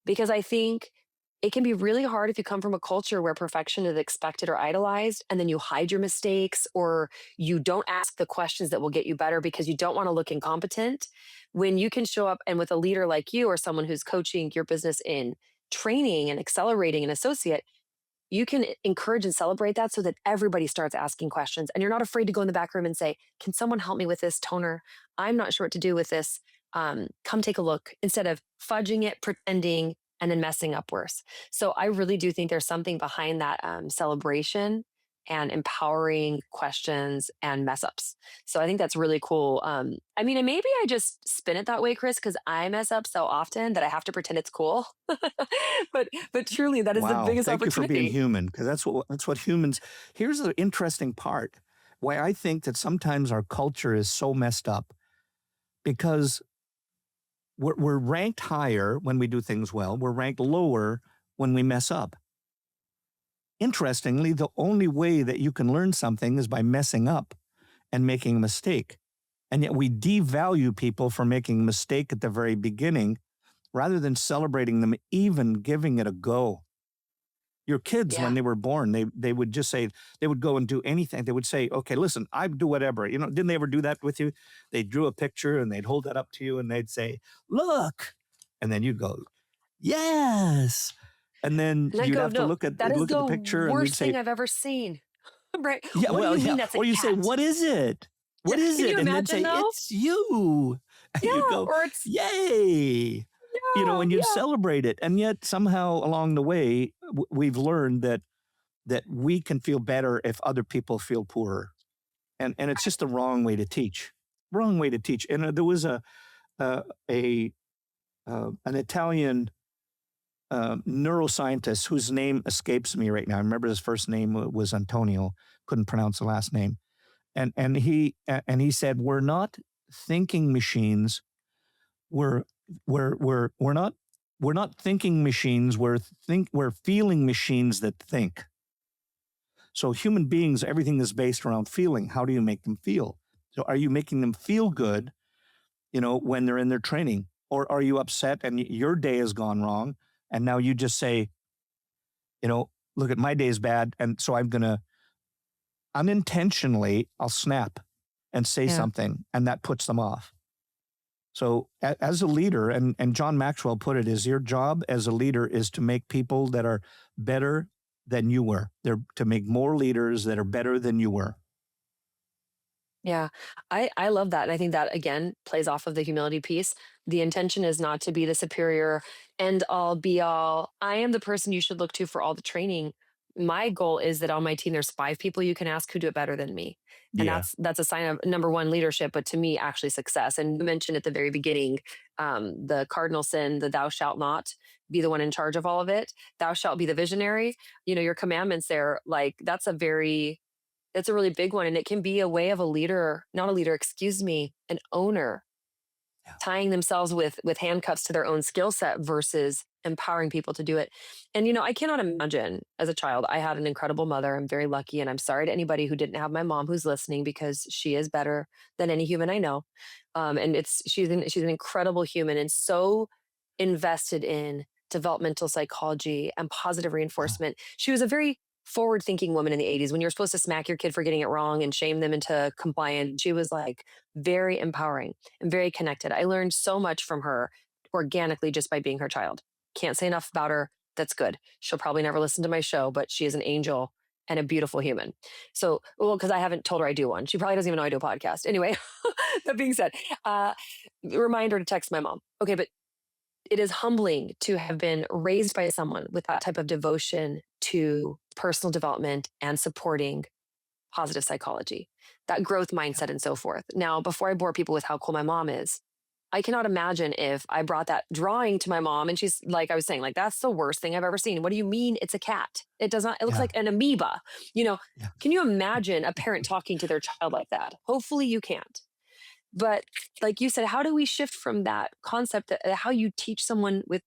Because I think it can be really hard if you come from a culture where perfection is expected or idolized, and then you hide your mistakes or you don't ask the questions that will get you better because you don't want to look incompetent. When you can show up and with a leader like you or someone who's coaching your business in training and accelerating an associate, you can encourage and celebrate that so that everybody starts asking questions and you're not afraid to go in the back room and say, can someone help me with this toner? I'm not sure what to do with this. Come take a look, instead of fudging it, pretending, and then messing up worse. So I really do think there's something behind that celebration and empowering questions and mess ups. So I think that's really cool. I mean, and maybe I just spin it that way, Chris, because I mess up so often that I have to pretend it's cool. but truly, that is the Wow. biggest Thank you for being opportunity. human, because that's what humans. Here's the interesting part. Why I think that sometimes our culture is so messed up, because we're ranked higher when we do things well. We're ranked lower when we mess up. Interestingly, the only way that you can learn something is by messing up and making a mistake. And yet we devalue people for making a mistake at the very beginning rather than celebrating them, even giving it a go. Your kids, when Yeah. they were born, they would just say, they would go and do anything. They would say, okay, listen, I do whatever. Didn't they ever do that with you? They drew a picture and they'd hold that up to you and they'd say, look. And then you'd go, yes. And then And I you'd go, have to no, that is look at the the picture and you'd worst say, thing I've ever seen. Right? yeah, What do well, you yeah. mean that's a Or you say, cat? what is it? What Yeah. is Can you it? And they'd imagine say, though? it's you. And you'd Yeah. go, Or it's, yay. yeah, And you'd yeah. celebrate it. And yet somehow along the way, we've learned that we can feel better if other people feel poorer. And it's just the wrong way to teach. Wrong way to teach. And there was uh, a an Italian neuroscientist whose name escapes me right now. I remember his first name was Antonio. Couldn't pronounce the last name. And he said, we're not thinking machines. We're not thinking machines. We're feeling machines that think. So human beings, everything is based around feeling. How do you make them feel? So are you making them feel good, when they're in their training? Or are you upset and your day has gone wrong? And now you just say, look at my day's bad. And so I'm going to unintentionally, I'll snap and say Yeah. something, and that puts them off. So as a leader, and John Maxwell put it, is your job as a leader is to make people that are better than you were. They're to make more leaders that are better than you were. Yeah, I love that. And I think that again plays off of the humility piece. The intention is not to be the superior end all be all. I am the person you should look to for all the training. My goal is that on my team, there's 5 people you can ask who do it better than me. And Yeah. that's a sign of number one leadership, but to me, actually success. And you mentioned at the very beginning, the cardinal sin, the thou shalt not be the one in charge of all of it. Thou shalt be the visionary. Your commandments there, like that's a really big one. And it can be a way of a leader, not a leader, excuse me, an owner Yeah. tying themselves with handcuffs to their own skill set versus empowering people to do it. And, I cannot imagine as a child, I had an incredible mother. I'm very lucky. And I'm sorry to anybody who didn't have my mom who's listening because she is better than any human I know. And she's an incredible human and so invested in developmental psychology and positive Wow. reinforcement. She was a very forward thinking woman in the 80s when you're supposed to smack your kid for getting it wrong and shame them into compliance. She was like very empowering and very connected. I learned so much from her organically just by being her child. Can't say enough about her. That's good. She'll probably never listen to my show, but she is an angel and a beautiful human. So, well, because I haven't told her I do one. She probably doesn't even know I do a podcast. Anyway, that being said, remind her to text my mom. Okay, but it is humbling to have been raised by someone with that type of devotion to personal development and supporting positive psychology, that growth mindset, and so forth. Now, before I bore people with how cool my mom is, I cannot imagine if I brought that drawing to my mom and she's like, I was saying, like, that's the worst thing I've ever seen. What do you mean it's a cat? It does not, it looks Yeah. like an amoeba. Yeah. Can you imagine a parent talking to their child like that? Hopefully you can't. But like you said, how do we shift from that concept that how you teach someone with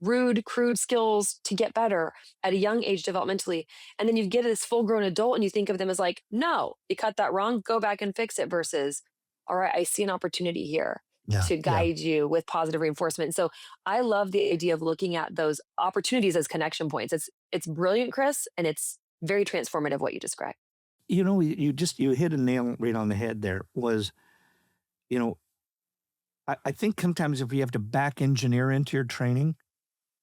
rude, crude skills to get better at a young age developmentally? And then you get this full grown adult and you think of them as like, no, you cut that wrong, go back and fix it versus, all right, I see an opportunity here Yeah. to Yeah. guide you with positive reinforcement. So I love the idea of looking at those opportunities as connection points. It's brilliant, Chris, and it's very transformative what you described. You hit a nail right on the head there. Was, you know, I think sometimes if you have to back engineer into your training,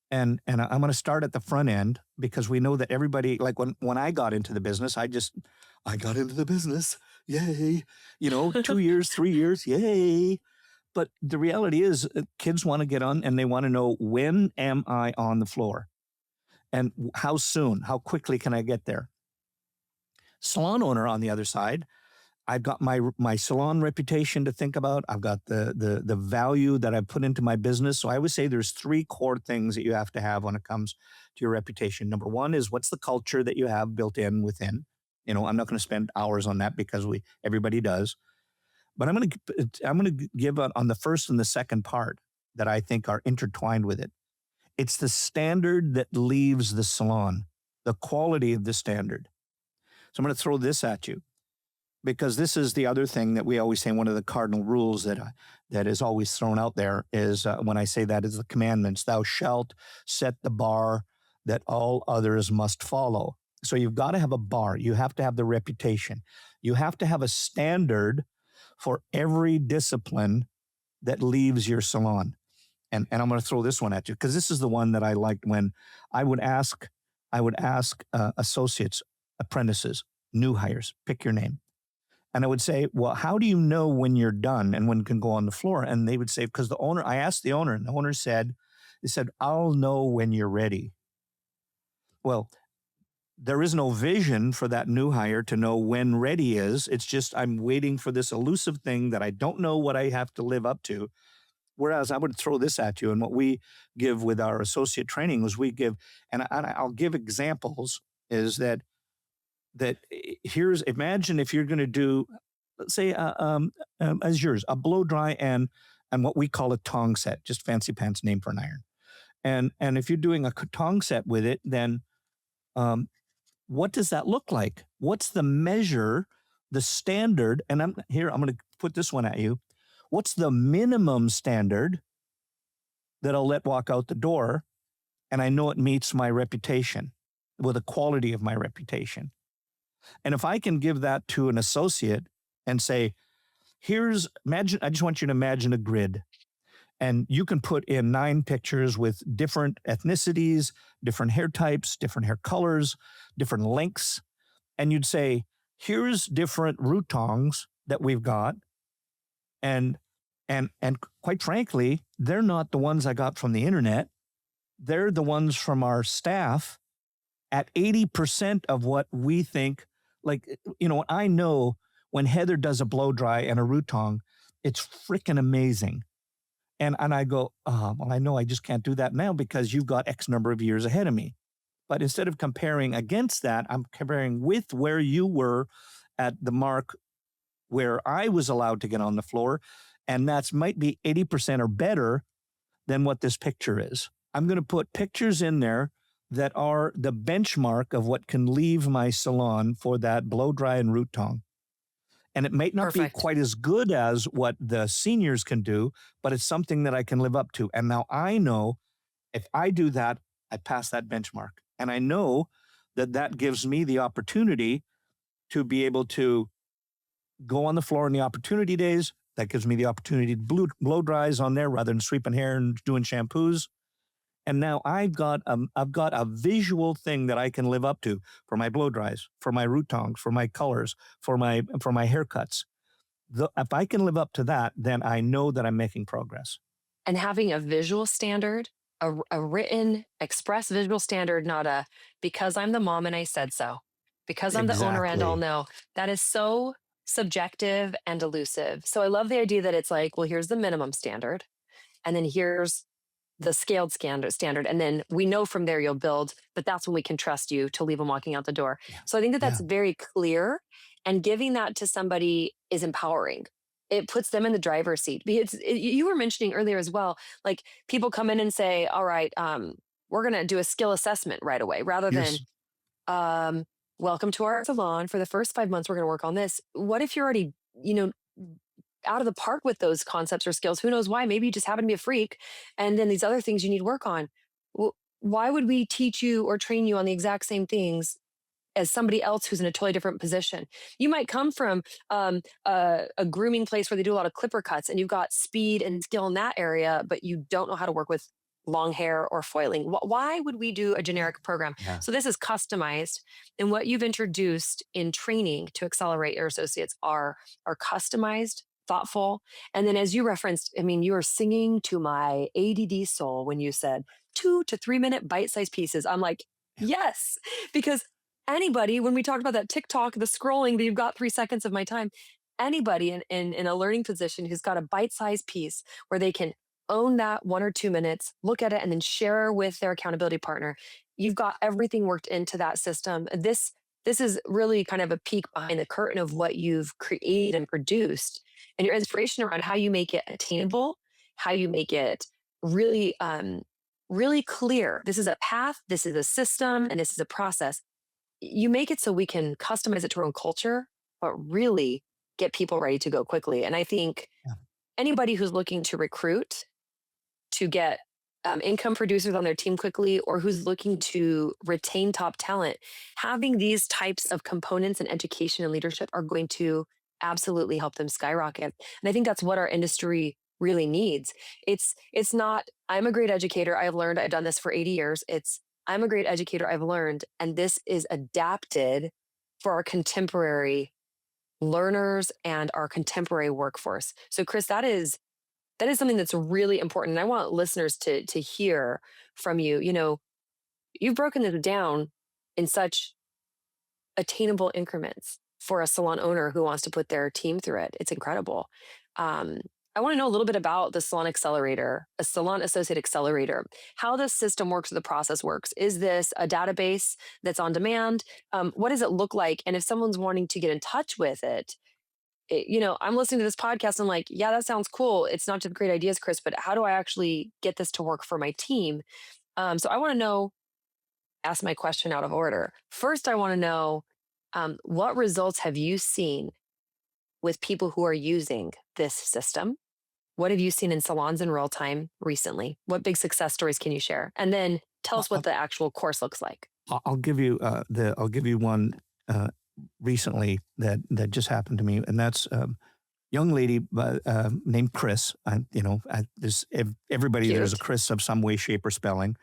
and I'm going to start at the front end because we know that everybody, like when I got into the business, I got into the business, yay, 2 years, 3 years, yay. But the reality is, kids want to get on and they want to know, when am I on the floor, and how soon, how quickly can I get there? Salon owner on the other side, I've got my salon reputation to think about. I've got the value that I put into my business. So I would say there's 3 core things that you have to have when it comes to your reputation. Number one is, what's the culture that you have built in within? I'm not going to spend hours on that because everybody does. But I'm going to give on the first and the second part that I think are intertwined with it. It's the standard that leaves the salon, the quality of the standard. So I'm going to throw this at you, because this is the other thing that we always say. One of the cardinal rules that is always thrown out there is, when I say that, is the commandments. Thou shalt set the bar, that all others must follow. So you've got to have a bar. You have to have the reputation. You have to have a standard for every discipline that leaves your salon. And I'm going to throw this one at you because this is the one that I liked when I would ask associates, apprentices, new hires, pick your name. And I would say, well, how do you know when you're done and when you can go on the floor? And they would say, because I asked the owner, and the owner said, I'll know when you're ready. Well, there is no vision for that new hire to know when ready is. It's just, I'm waiting for this elusive thing that I don't know what I have to live up to. Whereas I would throw this at you, and what we give with our associate training is we give, and I'll give examples, is that imagine if you're going to do, let's say, as yours, a blow dry and what we call a tong set, just fancy pants name for an iron. And if you're doing a tong set with it, then what does that look like? What's the measure, the standard? And I'm going to put this one at you. What's the minimum standard that I'll let walk out the door, and I know it meets my reputation, with the quality of my reputation? And if I can give that to an associate and say, I just want you to imagine a grid, and you can put in 9 pictures with different ethnicities, different hair types, different hair colors, different lengths. And you'd say, here's different root tongs that we've got. And quite frankly, they're not the ones I got from the internet. They're the ones from our staff at 80% of what we think. Like, I know when Heather does a blow dry and a root tong, it's freaking amazing. And I go, well, I know I just can't do that now because you've got X number of years ahead of me. But instead of comparing against that, I'm comparing with where you were at the mark where I was allowed to get on the floor. And that's might be 80% or better than what this picture is. I'm going to put pictures in there that are the benchmark of what can leave my salon for that blow dry and root tong. And it may not be quite as good as what the seniors can do, but it's something that I can live up to. And now I know if I do that, I pass that benchmark. And I know that gives me the opportunity to be able to go on the floor in the opportunity days. That gives me the opportunity to blow dries on there rather than sweeping hair and doing shampoos. And now I've got a visual thing that I can live up to for my blow dries, for my root tongs, for my colors, for my haircuts. If I can live up to that, then I know that I'm making progress. And having a visual standard, a written, express visual standard, not a because I'm the mom and I said so, because I'm the owner and I'll know. That is so subjective and elusive. So I love the idea that it's like, well, here's the minimum standard, and then here's the scaled standard. And then we know from there you'll build, but that's when we can trust you to leave them walking out the door. Yeah. So I think that's very clear, and giving that to somebody is empowering. It puts them in the driver's seat. Because you were mentioning earlier as well, like people come in and say, all right, we're going to do a skill assessment right away, rather than, welcome to our salon. For the first 5 months, we're going to work on this. What if you're already, out of the park with those concepts or skills? Who knows why? Maybe you just happen to be a freak, and then these other things you need work on. Why would we teach you or train you on the exact same things as somebody else who's in a totally different position? You might come from a grooming place where they do a lot of clipper cuts, and you've got speed and skill in that area, but you don't know how to work with long hair or foiling. Why would we do a generic program? Yeah. So this is customized, and what you've introduced in training to accelerate your associates are customized, thoughtful. And then, as you referenced, I mean, you are singing to my ADD soul when you said 2 to 3 minute bite-sized pieces. I'm like, yes, because anybody, when we talked about that TikTok, the scrolling, that you've got 3 seconds of my time, anybody in a learning position who's got a bite-sized piece where they can own that 1 or 2 minutes, look at it, and then share with their accountability partner, you've got everything worked into that system. This is really kind of a peek behind the curtain of what you've created and produced, and your inspiration around how you make it attainable, how you make it really, really clear. This is a path, this is a system, and this is a process. You make it so we can customize it to our own culture, but really get people ready to go quickly. And I think anybody who's looking to recruit, to get income producers on their team quickly, or who's looking to retain top talent, having these types of components in education and leadership are going to absolutely help them skyrocket. And I think that's what our industry really needs. It's not I'm a great educator, I've learned, I've done this for 80 years. It's I'm a great educator, I've learned, and this is adapted for our contemporary learners and our contemporary workforce. So Chris, that is something that's really important. And I want listeners to hear from you. You've broken this down in such attainable increments for a salon owner who wants to put their team through it. It's incredible. Um, I want to know a little bit about the Salon Accelerator, a Salon Associate Accelerator, how this system works, or the process works. Is this a database that's on demand? What does it look like? And if someone's wanting to get in touch with I'm listening to this podcast. I'm like, yeah, that sounds cool. It's not just great ideas, Chris, but how do I actually get this to work for my team? So I want to know, ask my question out of order. First, I want to know what results have you seen with people who are using this system? What have you seen in salons in real time recently? What big success stories can you share? And then tell us what the actual course looks like. I'll give you one recently that just happened to me, and that's young lady named Chris. Everybody Cute. there's a Chris of some way, shape, or spelling,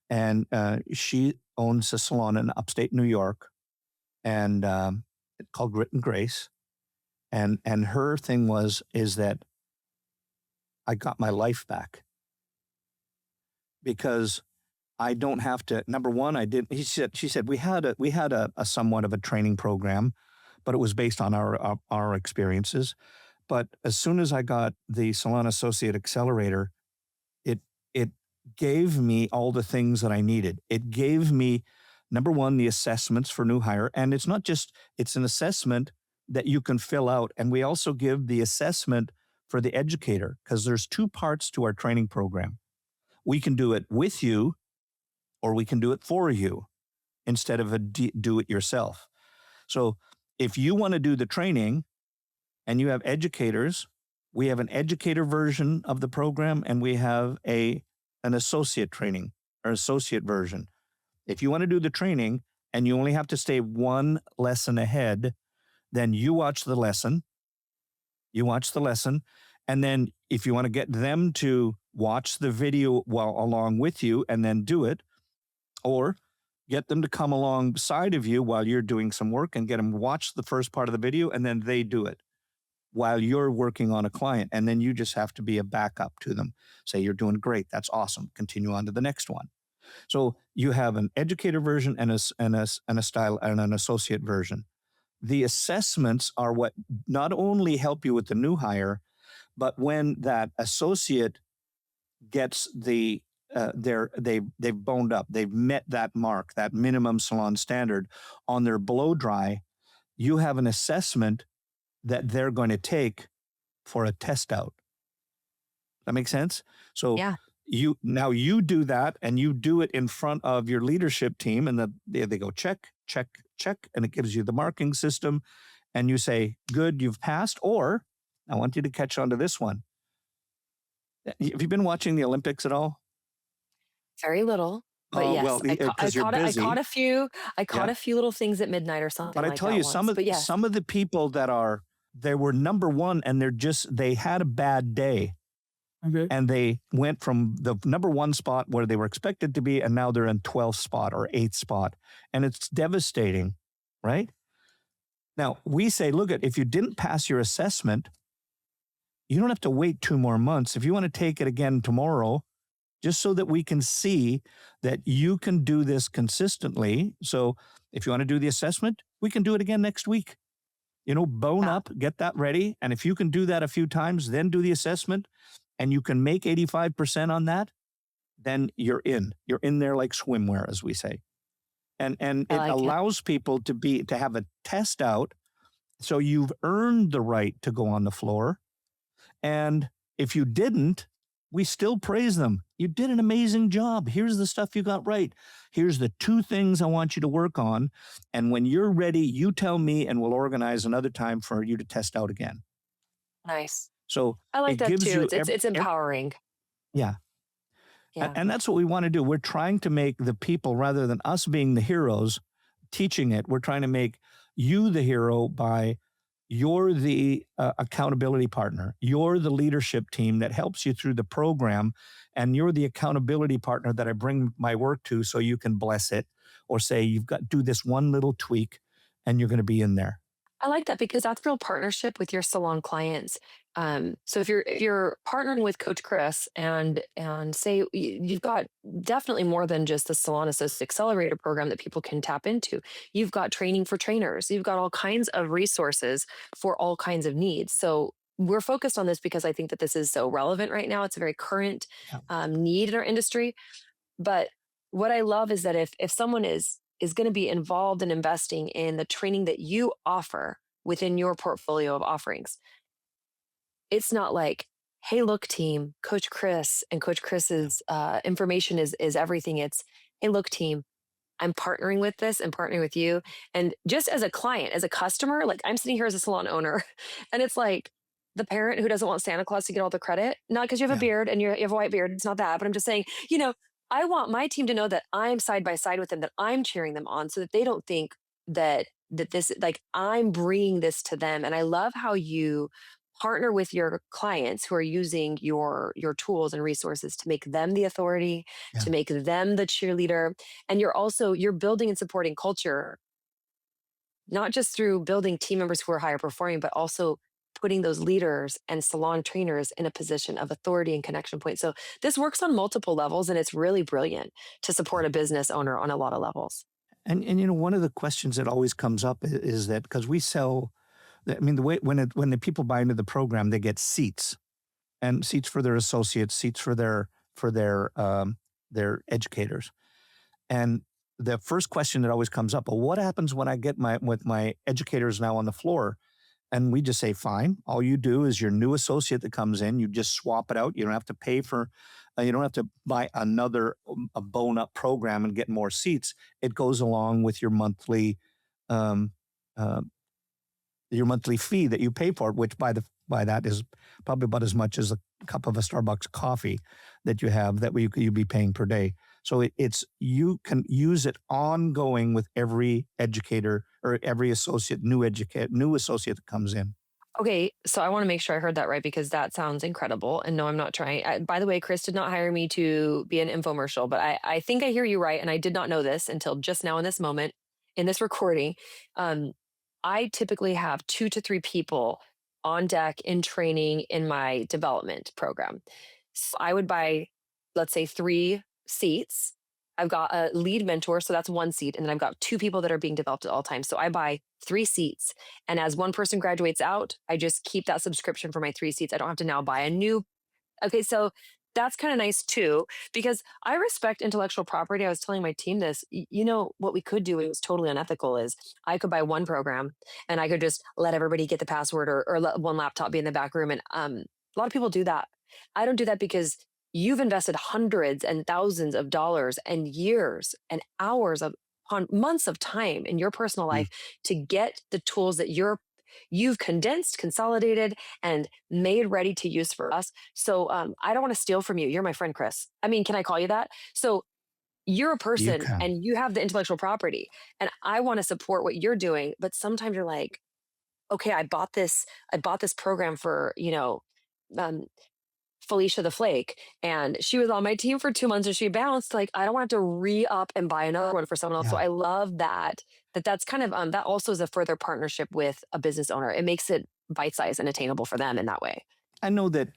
and she owns a salon in upstate New York, and it's called Grit and Grace, and her thing is that I got my life back because I don't have to. Number one, I did. She said we had a somewhat of a training program, but it was based on our experiences. But as soon as I got the Salon Associate Accelerator, it gave me all the things that I needed. It gave me, number one, the assessments for new hire, and it's not just it's an assessment that you can fill out, and we also give the assessment for the educator because there's two parts to our training program. We can do it with you, or we can do it for you instead of a do it yourself. So if you want to do the training and you have educators, we have an educator version of the program and we have an associate training or associate version. If you want to do the training and you only have to stay one lesson ahead, then you watch the lesson. And then if you want to get them to watch the video along with you and then do it, or get them to come alongside of you while you're doing some work and get them to watch the first part of the video and then they do it while you're working on a client. And then you just have to be a backup to them. Say, you're doing great. That's awesome. Continue on to the next one. So you have an educator version and a style and an associate version. The assessments are what not only help you with the new hire, but when that associate gets they've boned up, they've met that mark, that minimum salon standard on their blow dry, you have an assessment that they're going to take for a test out. That makes sense? So Yeah. you do that and you do it in front of your leadership team and they go check, check, check, and it gives you the marking system and you say, good, you've passed, or I want you to catch on to this one. Have you been watching the Olympics at all? Very little, but yes, well, I because you're busy. caught a few. I caught Yeah. a few little things at midnight or something. But I like tell that you, once. some of the people they were number one and they had a bad day. Mhm. And they went from the number one spot where they were expected to be, and now they're in 12th spot or 8th spot. And it's devastating, right? Now, we say, look, if you didn't pass your assessment, you don't have to wait 2 more months. If you want to take it again tomorrow, just so that we can see that you can do this consistently. So if you want to do the assessment, we can do it again next week. Bone up, get that ready. And if you can do that a few times, then do the assessment and you can make 85% on that, then you're in. You're in there like swimwear, as we say. And it allows people to have a test out. So you've earned the right to go on the floor. And if you didn't, we still praise them. You did an amazing job. Here's the stuff you got right. Here's the 2 things I want you to work on. And when you're ready, you tell me and we'll organize another time for you to test out again. Nice. So I like it that gives too. you It's empowering. yeah. Yeah. And that's what we want to do. We're trying to make the people, rather than us being the heroes teaching it, we're trying to make you the hero by you're the accountability partner. You're the leadership team that helps you through the program. And you're the accountability partner that I bring my work to so you can bless it or say, you've got to do this one little tweak and you're going to be in there. I like that because that's real partnership with your salon clients. So if you're partnering with Coach Chris and say you've got definitely more than just the Salon Associate Accelerator program that people can tap into. You've got training for trainers. You've got all kinds of resources for all kinds of needs. So we're focused on this because I think that this is so relevant right now. It's a very current Yeah. need in our industry. But what I love is that if someone is going to be involved in investing in the training that you offer within your portfolio of offerings, it's not like, hey, look, team, Coach Chris and Coach Yeah. Chris's information is everything. It's, hey, look, team, I'm partnering with this and partnering with you. And just as a client, as a customer, like I'm sitting here as a salon owner, and it's like the parent who doesn't want Santa Claus to get all the credit, not because you have a Yeah. beard and you have a white beard. It's not that, but I'm just saying, I want my team to know that I'm side by side with them, that I'm cheering them on, so that they don't think that this like I'm bringing this to them. And I love how you partner with your clients who are using your tools and resources to make them the authority, Yeah. to make them the cheerleader. And you're building and supporting culture, not just through building team members who are higher performing, but also putting those leaders and salon trainers in a position of authority and connection point. So this works on multiple levels, and it's really brilliant to support a business owner on a lot of levels. And one of the questions that always comes up is that because we sell, I mean, the way when the people buy into the program, they get seats and seats for their associates, seats for their educators. And the first question that always comes up, well, what happens when I get my educators now on the floor? And we just say, fine. All you do is your new associate that comes in, you just swap it out. You don't have to pay for, you don't have to buy another a bone up program and get more seats. It goes along with um, uh, your monthly fee that you pay for it, which by that is probably about as much as a cup of a Starbucks coffee that you have that you'd be paying per day. So it's you can use it ongoing with every educator or every new associate that comes in. Okay, so I want to make sure I heard that right because that sounds incredible. And no, I'm not trying. By the way, Chris did not hire me to be an infomercial, but I think I hear you right. And I did not know this until just now in this moment, in this recording. Um, I typically have 2 to 3 people on deck in training in my development program. So I would buy, let's say, 3 seats. I've got a lead mentor, so that's 1 seat. And then I've got 2 people that are being developed at all times. So I buy 3 seats. And as one person graduates out, I just keep that subscription for my 3 seats. I don't have to now buy a new. Okay, so that's kind of nice too, because I respect intellectual property. I was telling my team this. What we could do, it was totally unethical, is I could buy one program and I could just let everybody get the password, or let one laptop be in the back room. And a lot of people do that. I don't do that because you've invested hundreds and thousands of dollars and years and hours of on months of time in your personal Mm. life to get the tools that you've condensed, consolidated, and made ready to use for us. So I don't want to steal from you. You're my friend, Chris. I mean, can I call you that? So you're a You person can. and you have the intellectual property, and I want to support what you're doing. But sometimes you're like, okay, I bought this program for, um, Felicia the Flake, and she was on my team for 2 months and she bounced. Like, I don't want to re up and buy another one for someone else. So Yeah. I love that's kind of that also is a further partnership with a business owner. It makes it bite sized and attainable for them in that way. I know that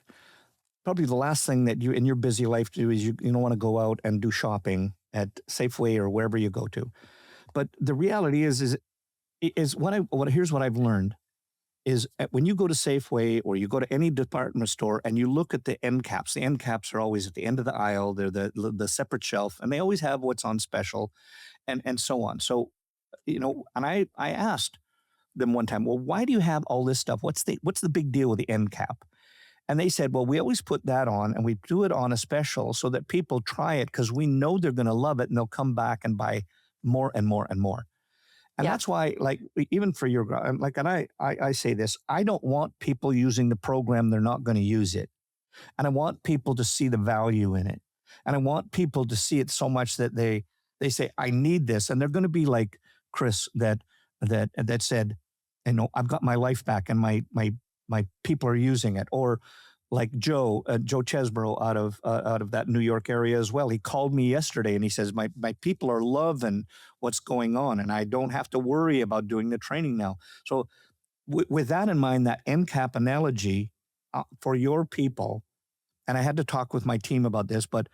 probably the last thing that you in your busy life do is you don't want to go out and do shopping at Safeway or wherever you go to. But the reality is here's what I've learned is when you go to Safeway or you go to any department store and you look at the end caps. The end caps are always at the end of the aisle. They're the separate shelf, and they always have what's on special, and so on. So, and I asked them one time, well, why do you have all this stuff? What's the big deal with the end cap? And they said, well, we always put that on and we do it on a special so that people try it because we know they're going to love it and they'll come back and buy more and more and more. And Yeah. that's why, like, even for your, like, and I say this, I don't want people using the program. They're not going to use it. And I want people to see the value in it. And I want people to see it so much that they say, I need this. And they're going to be like Chris that said, I've got my life back and my people are using it. Or like Joe Chesborough out of that New York area as well. He called me yesterday and he says, my people are loving what's going on and I don't have to worry about doing the training now. So with that in mind, that end cap analogy for your people, and I had to talk with my team about this, but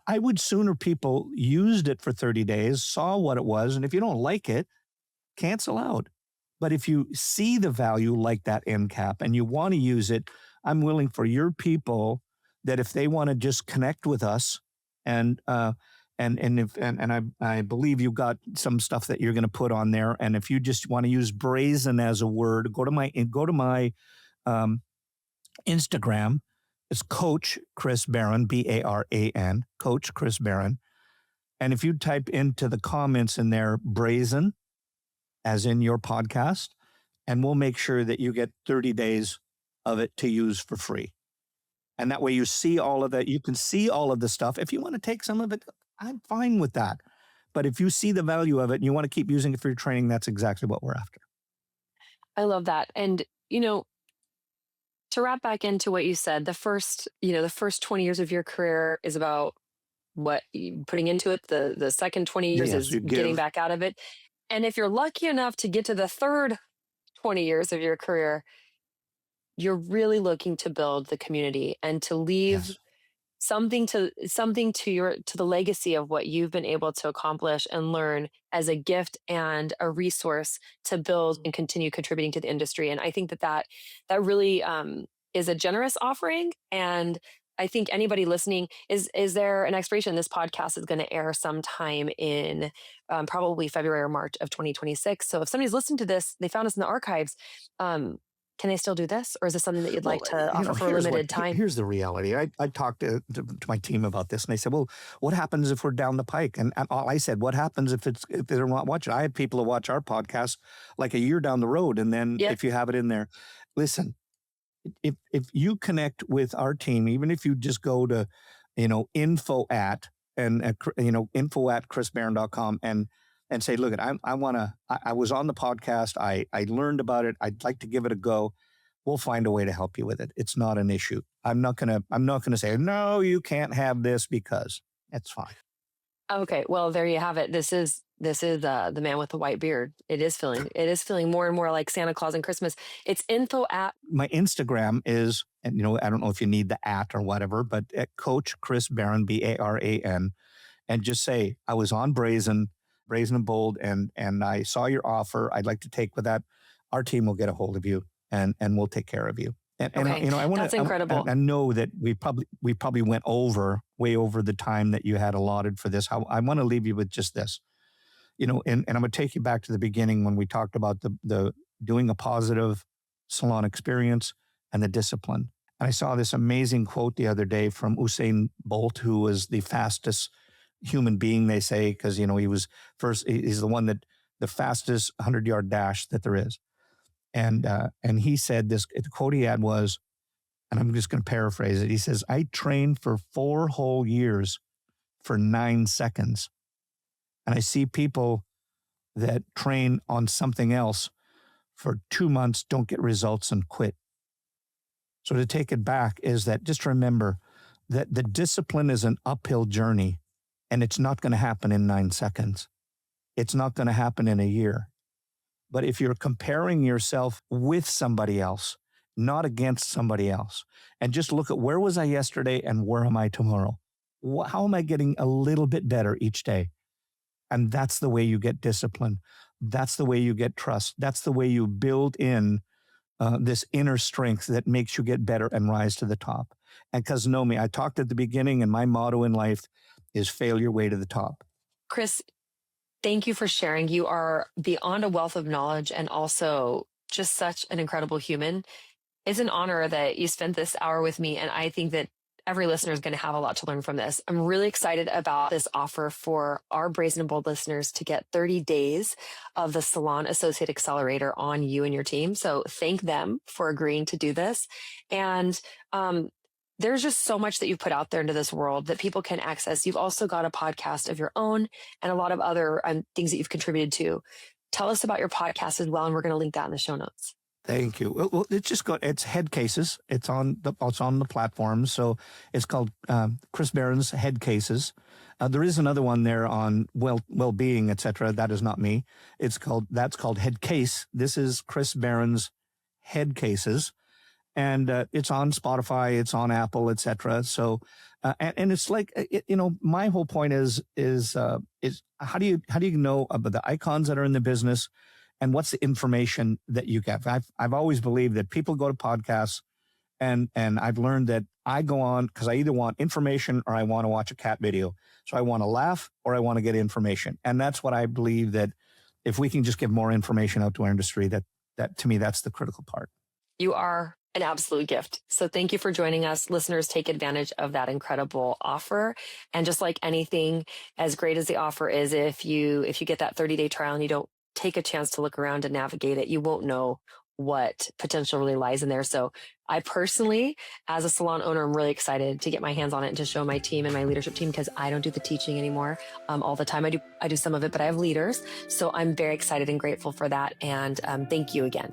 I would sooner people used it for 30 days, saw what it was, and if you don't like it, cancel out. But if you see the value like that end cap and you want to use it, I'm willing for your people that if they want to just connect with us and I believe you've got some stuff that you're going to put on there. And if you just want to use brazen as a word, go to my Instagram. It's Coach Chris Baran, Baran, Coach Chris Baran. And if you type into the comments in there, brazen, as in your podcast, and we'll make sure that you get 30 days of it to use for free. And that way you see all of that. You can see all of the stuff. If you want to take some of it, I'm fine with that. But if you see the value of it and you want to keep using it for your training, that's exactly what we're after. I love that. And, to wrap back into what you said, the first 20 years of your career is about what putting into it. The second 20 years is getting back out of it. And if you're lucky enough to get to the third 20 years of your career, you're really looking to build the community and to leave something to the legacy of what you've been able to accomplish and learn as a gift and a resource to build and continue contributing to the industry. And I think that really is a generous offering. And I think anybody listening, is there an expiration? This podcast is going to air sometime in probably February or March of 2026. So if somebody's listening to this, they found us in the archives. Can they still do this? Or is this something that you'd like to offer for a limited time? Here's the reality. I talked to my team about this and they said, well, what happens if we're down the pike? And I said, what happens if they're not watching? I have people who watch our podcast like a year down the road. And then if you have it in there, listen, if you connect with our team, even if you just go to, info at chrisbaran.com and say, look, I was on the podcast. I learned about it. I'd like to give it a go. We'll find a way to help you with it. It's not an issue. I'm not going to say, no, you can't have this because it's fine. Okay. Well, there you have it. This is the man with the white beard. It is feeling more and more like Santa Claus and Christmas. It's info at. My Instagram is, and I don't know if you need the at or whatever, but at Coach Chris Baran, Baran, and just say, I was on Brazen Bold, and I saw your offer. I'd like to take with that. Our team will get a hold of you and we'll take care of you. And I want that's incredible. I know that we probably went way over the time that you had allotted for this. I want to leave you with just this, and I'm going to take you back to the beginning when we talked about the doing a positive salon experience and the discipline. And I saw this amazing quote the other day from Usain Bolt, who was the fastest human being, they say, because he was first. He's the fastest 100-yard dash that there is, and he said this. The quote he had was, and I'm just going to paraphrase it. He says, "I trained for 4 whole years for 9 seconds, and I see people that train on something else for 2 months, don't get results, and quit." So to take it back is that just remember that the discipline is an uphill journey. And it's not going to happen in 9 seconds. It's not going to happen in a year. But if you're comparing yourself with somebody else, not against somebody else, and just look at where was I yesterday and where am I tomorrow? How am I getting a little bit better each day? And that's the way you get discipline. That's the way you get trust. That's the way you build in this inner strength that makes you get better and rise to the top. And because know me, I talked at the beginning, and my motto in life is fail your way to the top. Chris, Thank you for sharing. You are beyond a wealth of knowledge and also just such an incredible human. It's an honor that you spent this hour with me. And I think that every listener is going to have a lot to learn from this. I'm really excited about this offer for our Brazen Bold listeners to get 30 days of the Salon Associate Accelerator on you and your team. So thank them for agreeing to do this. And there's just so much that you've put out there into this world that people can access. You've also got a podcast of your own and a lot of other things that you've contributed to. Tell us about your podcast as well, and we're going to link that in the show notes. Thank you. Well, it's Head Cases. It's on the platform. So it's called Chris Baran's Head Cases. There is another one there on well-being, etc. That is not me. That's called Head Case. This is Chris Baran's Head Cases, and it's on Spotify. It's on Apple, etc. So, and it's like my whole point is how do you know about the icons that are in the business? And what's the information that you get? I've always believed that people go to podcasts, and I've learned that I go on because I either want information or I want to watch a cat video. So I want to laugh or I want to get information. And that's what I believe, that if we can just give more information out to our industry, that to me, that's the critical part. You are an absolute gift. So thank you for joining us. Listeners, take advantage of that incredible offer. And just like anything, as great as the offer is, if you get that 30-day trial and you don't take a chance to look around and navigate it, you won't know what potential really lies in there. So I personally, as a salon owner, I'm really excited to get my hands on it and to show my team and my leadership team, because I don't do the teaching anymore all the time. I do some of it, but I have leaders. So I'm very excited and grateful for that. And thank you again.